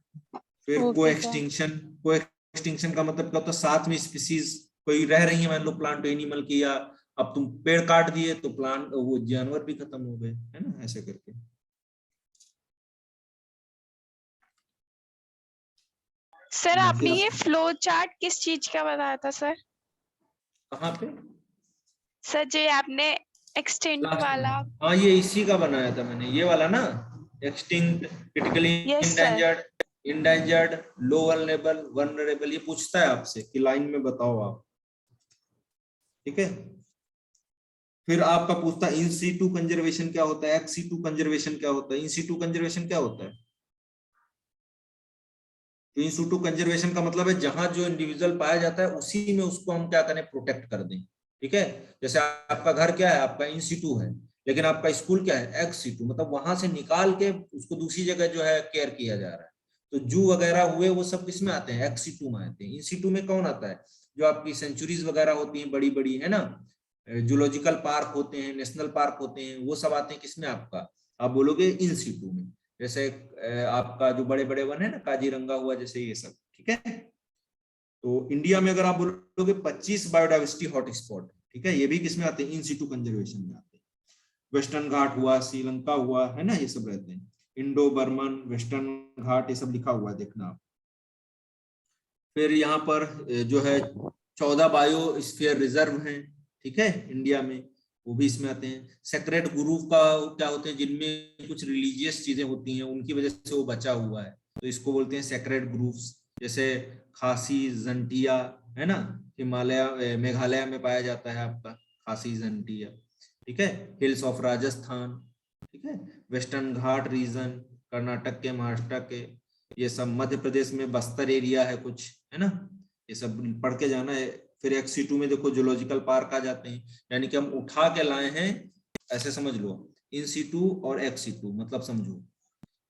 फिर कोएक्सटिंक्शन का मतलब क्या होता है, साथ में स्पीसीज कोई रह रही है, मान लो प्लांट एनिमल की, या अब तुम पेड़ काट दिए तो प्लांट वो जानवर भी खत्म हो गए, है ना, ऐसे करके। सर आपने ये फ्लो चार्ट किस चीज का बताया था सर? कहाँ पे सर जो आपने एक्सटेंट वाला। हाँ ये इसी का बनाया था मैंने, ये वाला ना, extinct, critically yes sir. Endangered, low vulnerable, vulnerable, ये पूछता है आपसे कि लाइन में बताओ आप। ठीक है, फिर आपका पूछता है इन सीटू कंजर्वेशन क्या होता है, एक्स सीटू कंजर्वेशन क्या होता है। इन सीटू कंजर्वेशन क्या होता है, तो इन सीटू कंजर्वेशन का मतलब है जहां जो इंडिविजुअल पाया जाता है उसी में उसको हम क्या करें, प्रोटेक्ट कर दें। ठीक है, जैसे आपका घर क्या है, आपका इन सीटू है, लेकिन आपका स्कूल क्या है, एक्स सीटू, मतलब वहां से निकाल के उसको दूसरी जगह जो है केयर किया जा रहा है। तो जू वगैरह हुए वो सब किस में आते हैं, एक्स सीटू में आते हैं। इन सीटू में कौन आता है, जो आपकी सेंचुरीज वगैरह होती हैं बड़ी बड़ी, है ना, जूलॉजिकल पार्क होते हैं, नेशनल पार्क होते हैं, वो सब आते हैं किसमें आपका, आप बोलोगे इन सीटू में। जैसे आपका जो बड़े बड़े वन है ना, काजीरंगा हुआ, जैसे ये सब, ठीक है। तो इंडिया में अगर आप बोलोगे 25 बायोडाइवर्सिटी हॉटस्पॉट, ठीक है, ये भी किसमें आते हैं, इन सिटू कंजर्वेशन में आते हैं। वेस्टर्न घाट हुआ, श्रीलंका हुआ, है ना, ये सब रहते हैं। इंडो बर्मन, वेस्टर्न घाट, ये सब लिखा हुआ है, देखना आप। फिर यहाँ पर जो है 14 बायोस्फीयर रिजर्व हैं, ठीक है, इंडिया में, वो भी इसमें आते हैं। सेक्रेट ग्रुव का क्या होते हैं, जिनमें कुछ रिलीजियस चीजें होती हैं, उनकी वजह से वो बचा हुआ है, तो इसको बोलते हैं सेक्रेट ग्रुव्स। जैसे खासी जंटिया, है ना, हिमालय मेघालय में पाया जाता है आपका खासी जंटिया, ठीक है। हिल्स ऑफ राजस्थान, ठीक है। वेस्टर्न घाट रीजन, कर्नाटक के, महाराष्ट्र के, ये सब। मध्य प्रदेश में बस्तर एरिया है कुछ, है ना, ये सब पढ़ के जाना है। फिर XC2 में देखो जूलॉजिकल पार्क आ जाते हैं, यानी कि हम उठा के लाए हैं, ऐसे समझ लो। इन सिटू और XC2 मतलब समझो,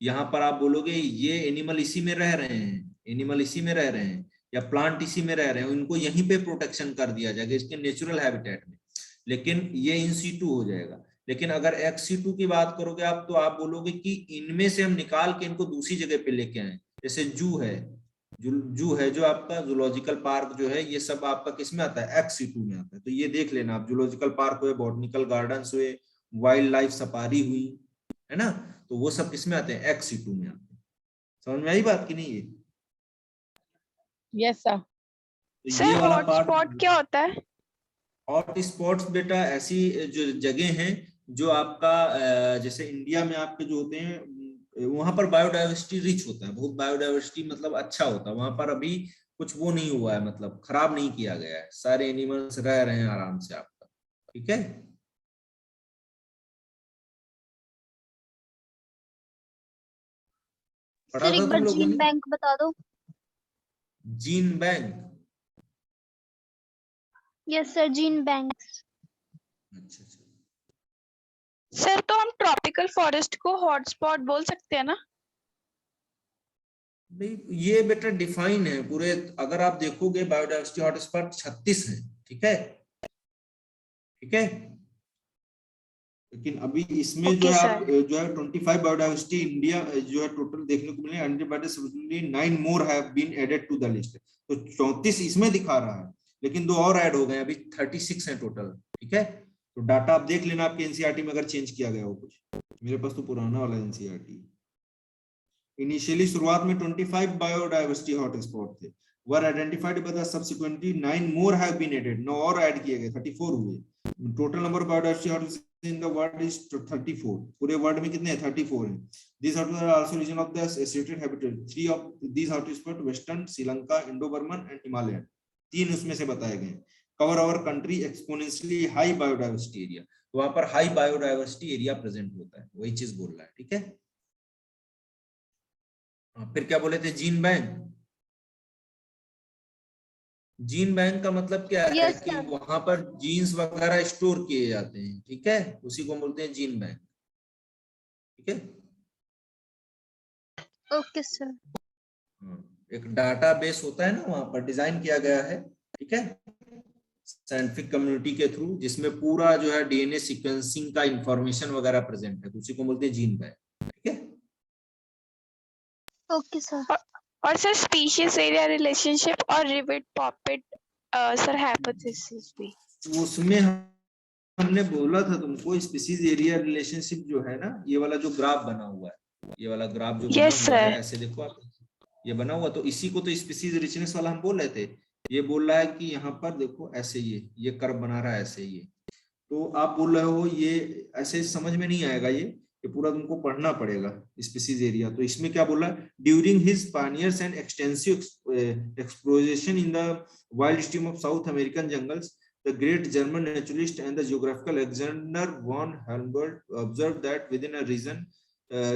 यहाँ पर आप बोलोगे ये एनिमल इसी में रह रहे हैं, एनिमल इसी में रह रहे हैं, या प्लांट इसी में रह रहे हैं, उनको यहीं पे प्रोटेक्शन कर दिया जाएगा इसके नेचुरल हैबिटेट में, लेकिन ये इन सिटू हो जाएगा। लेकिन अगर XC2 की बात करोगे आप, तो आप बोलोगे कि इनमें से हम निकाल के इनको दूसरी जगह पे लेके आए। जैसे जू है, जू है जो आपका जूलॉजिकल पार्क जो है, ये सब आपका किस में आता है, XC2 में आता है। तो ये देख लेना आप, जूलॉजिकल पार्क हुए, बॉटनिकल गार्डन्स हुए, वाइल्ड लाइफ सफारी हुई, है ना, तो वो सब किस में आते हैं, XC2 में आते हैं। समझ में आई बात कि नहीं ये? Yes sir. तो सर ये वाला हॉटस्पॉट पार्ट, क्या होता है? हॉट स्पॉट्स बेटा ऐसी जो जगह हैं जो आपका जैसे इंडिया में आपके जो होते हैं, वहां पर बायोडाइवर्सिटी रिच होता है, बहुत बायोडाइवर्सिटी मतलब अच्छा होता है वहां पर। अभी कुछ वो नहीं हुआ है, मतलब खराब नहीं किया गया है, सारे एनिमल्स रह रहे हैं आराम से आपका, ठीक है। पढ़ा सर था एक बार तुम लोगों जीन ने बैंक बता दो। Gene bank? Yes sir, gene bank. अच्छा अच्छा, सर तो हम ट्रॉपिकल फॉरेस्ट को हॉटस्पॉट बोल सकते हैं ना? नहीं ये बेटा डिफाइन है पूरे, अगर आप देखोगे बायोडाइवर्सिटी हॉटस्पॉट 36 है, ठीक है, ठीक है। लेकिन अभी इसमें जो ओके है आप सर। जो है 25 बायोडाइवर्सिटी इंडिया जो है टोटल देखने को मिले, 9 more have been added to the list. तो 34 इसमें दिखा रहा है, लेकिन 2 और ऐड हो गए, अभी 36 है टोटल, ठीक है। तो डाटा आप देख लेना आपके एनसीईआरटी में अगर चेंज किया गया हो कुछ, मेरे पास तो पुराना वाला एनसीईआरटी। इनिशियली शुरुआत में 25 बायोडाइवर्सिटी हॉटस्पॉट थे, were identified by the subsequently 9 more have been added, 9 और ऐड किए गए, 34 हुए। Total number of biodiversity hotspot in the world is 34, पूरे वर्ल्ड में कितने हैं, 34 हैं। These hotspots are also region of the associated habitat. 3 of these hotspots, Western, Sri-Lanka, Indo-Burman and Himalayan, 3 उसमें से बताए गए। Cover our country exponentially high biodiversity area, तो वहां पर हाई बायोडाइवर्सिटी एरिया प्रेजेंट होता है, वही चीज बोल रहा है, ठीक है। फिर क्या बोले थे, जीन बैंक? जीन बैंक का मतलब क्या है यस कि सर। वहां पर जीन्स वगैरह स्टोर किए जाते हैं, ठीक है, उसी को बोलते हैं जीन बैंक, ठीक है। Okay sir. एक डाटा बेस होता है ना, वहां पर डिजाइन किया गया है, ठीक है, साइंटिफिक कम्युनिटी के थ्रू, जिसमें पूरा जो है डीएनए सीक्वेंसिंग का इंफॉर्मेशन वगैरह प्रेजेंट है, उसी को बोलते हैं जीन बैंक, ठीक है। Okay sir. और सर स्पीशीज एरिया रिलेशनशिप और रिविड पॉपेट सर हाइपोथेसिस भी। उसमें हमने बोला था तुमको, स्पीशीज एरिया रिलेशनशिप जो है ना, ये वाला जो ग्राफ बना हुआ है, ये वाला ग्राफ जो बना यस हुआ है, सर। ऐसे देखो आप, ये बना हुआ, तो इसी को तो स्पीशीज रिचनेस वाला हम बोल रहे थे। ये बोल रहा है कि यहाँ पर देखो ऐसे ये कर्व बना रहा है ऐसे, ये तो आप बोल रहे हो ये ऐसे समझ में नहीं आएगा, ये पूरा तुमको पढ़ना पड़ेगा स्पीशीज एरिया। तो इसमें क्या बोला, during his pioneers and extensive exploration in the wild stream of south American jungles, the great German naturalist and the geographer Alexander von Humboldt observed that within a region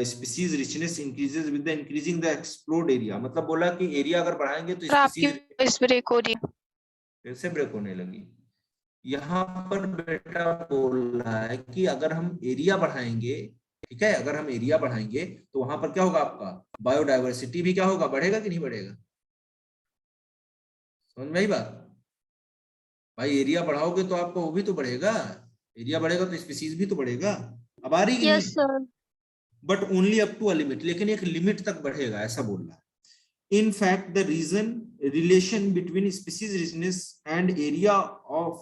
species richness increases with the increasing the explored area। मतलब बोला कि area अगर बढ़ाएंगे तो आपकी species break हो रही है। फिर से ब्रेक होने लगी। यहाँ पर बेटा बोल रहा है कि अगर हम एरिया बढ़ाएंगे, ठीक है, अगर हम एरिया बढ़ाएंगे तो वहां पर क्या होगा, आपका बायोडाइवर्सिटी भी क्या होगा, बढ़ेगा कि नहीं बढ़ेगा? समझ में आई बात? भाई एरिया बढ़ाओगे तो आपका वो भी तो बढ़ेगा, एरिया बढ़ेगा तो स्पीशीज भी तो बढ़ेगा। अब आ रही कि यस नहीं? Sir. But only up to a limit, लेकिन एक लिमिट तक बढ़ेगा, ऐसा बोल रहा है। In fact, the relation between species richness and area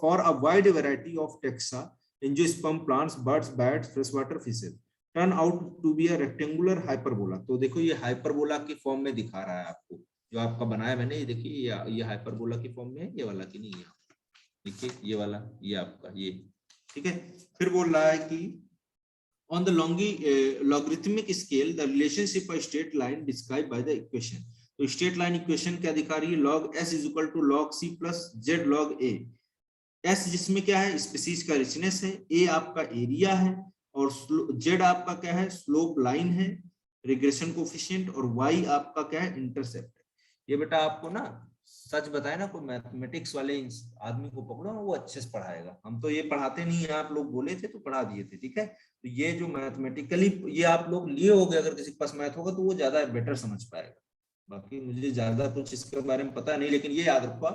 for a wide variety of taxa, angiosperm plants, birds, bats, freshwater fishes, turn out to be a rectangular hyperbola. तो देखो ये हाइपरबोला की फॉर्म में दिखा रहा है आपको, जो आपका बनाया मैंने, ये देखिए ये हाइपरबोला की फॉर्म में है, ये वाला की नहीं है, देखिए ये वाला, ये आपका ये, ठीक है। फिर बोल रहा है कि on the logarithmic scale, the relationship of straight line described by the equation. तो स्ट्रेट लाइन इक्वेशन क्या दिखा रही है, log s is equal to log c plus z log a। s जिसमें क्या है, स्पीसीज का रिचनेस है, a आपका एरिया है, और z आपका क्या है, स्लोप लाइन है, रिग्रेशन कोफिशिएंट, और y आपका क्या है, इंटरसेप्ट है। ये बेटा आपको ना सच बताए ना, कोई मैथमेटिक्स वाले आदमी को पकड़ो ना, वो अच्छे से पढ़ाएगा। हम तो ये पढ़ाते नहीं है, आप लोग बोले थे तो पढ़ा दिए थे, ठीक है। तो ये जो मैथमेटिकली ये आप लोग लिए होगे, अगर किसी के पास मैथ होगा तो वो ज्यादा बेटर समझ पाएगा। बाकी मुझे ज्यादा कुछ इसके बारे में पता नहीं, लेकिन ये याद रखो,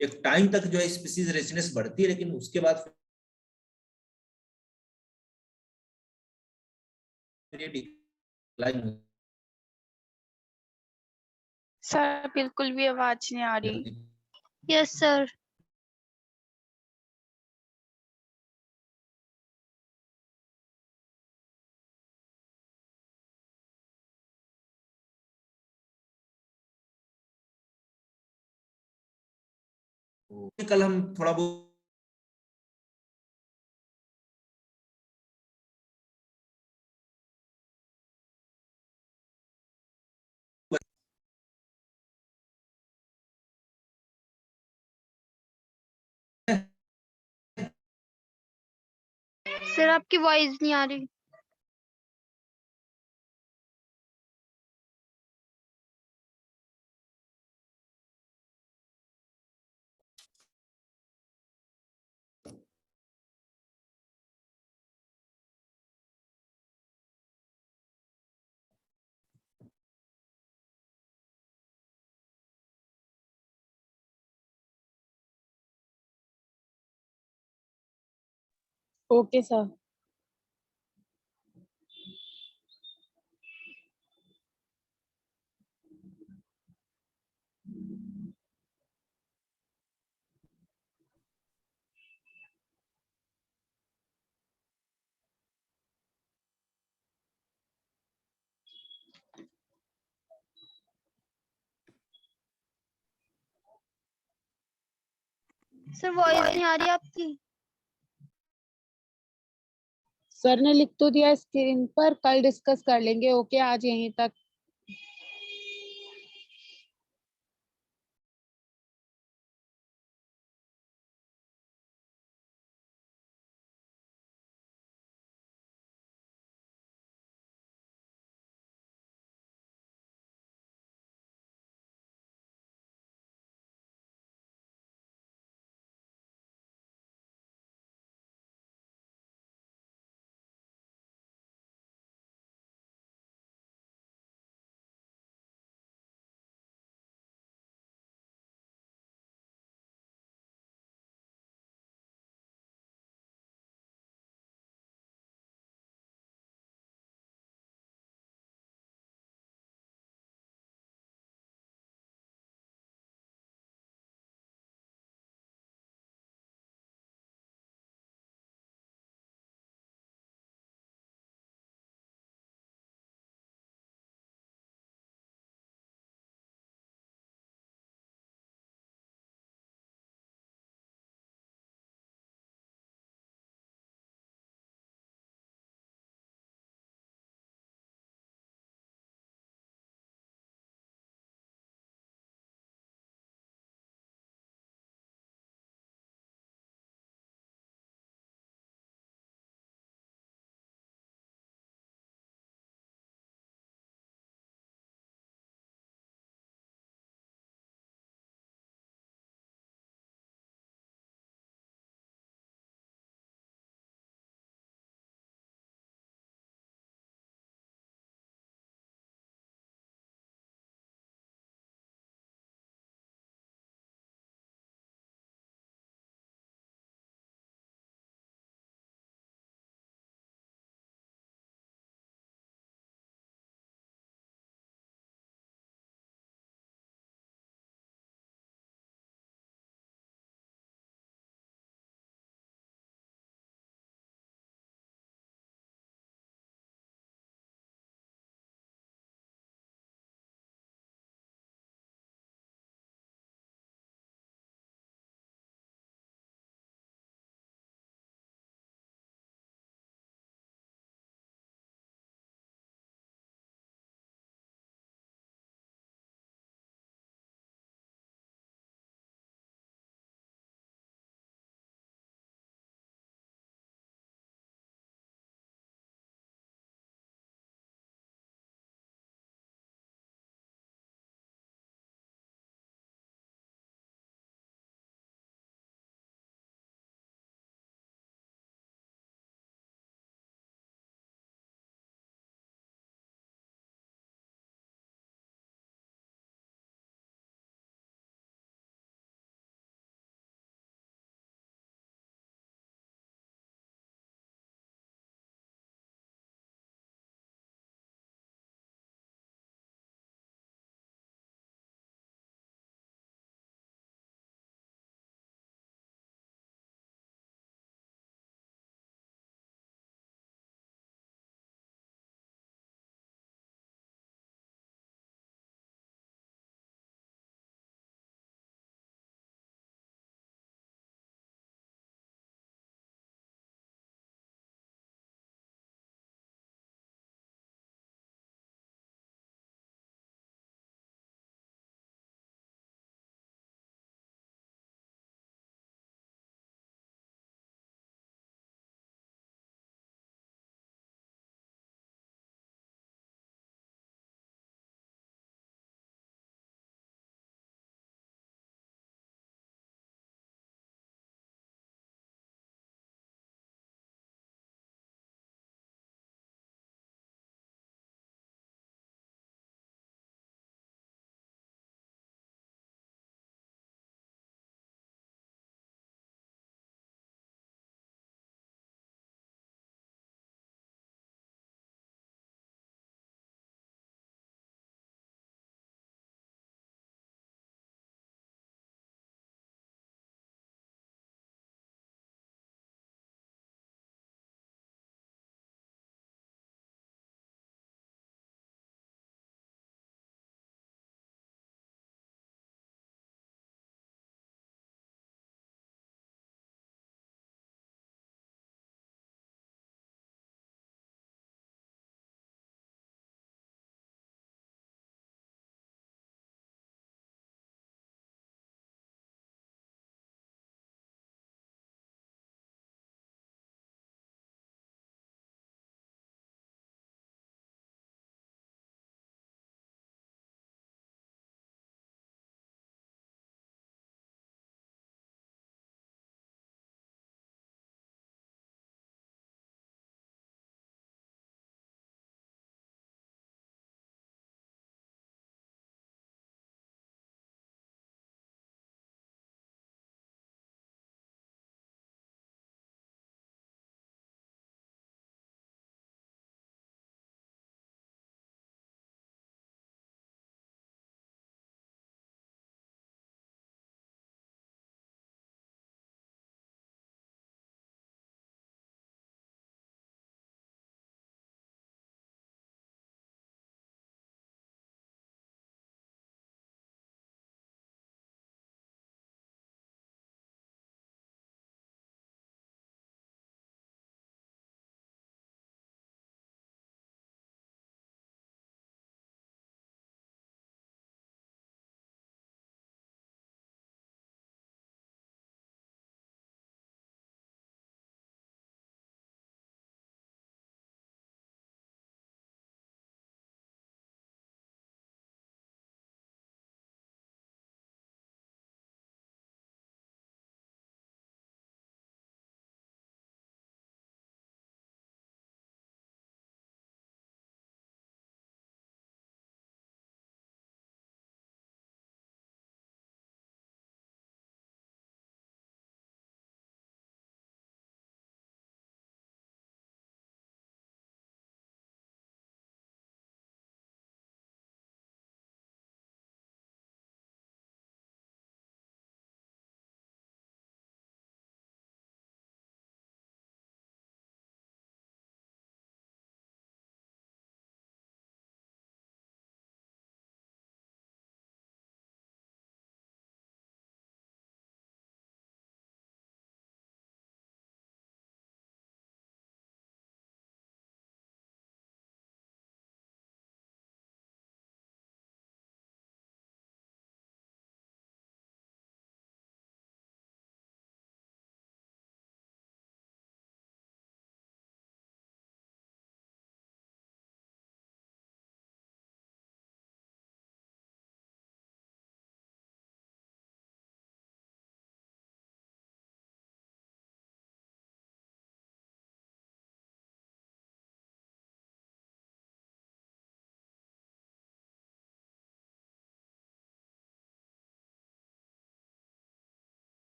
एक टाइम तक जो है स्पीसीज रिचनेस बढ़ती है, लेकिन उसके बाद डिक्लाइन सर बिल्कुल भी आवाज नहीं आ रही। Yes sir. कल हम थोड़ा बहुत सर आपकी वॉइस नहीं आ रही। Okay sir. सर वॉइस नहीं आ रही आपकी। सर ने लिख तो दिया स्क्रीन पर, कल डिस्कस कर लेंगे। ओके आज यहीं तक।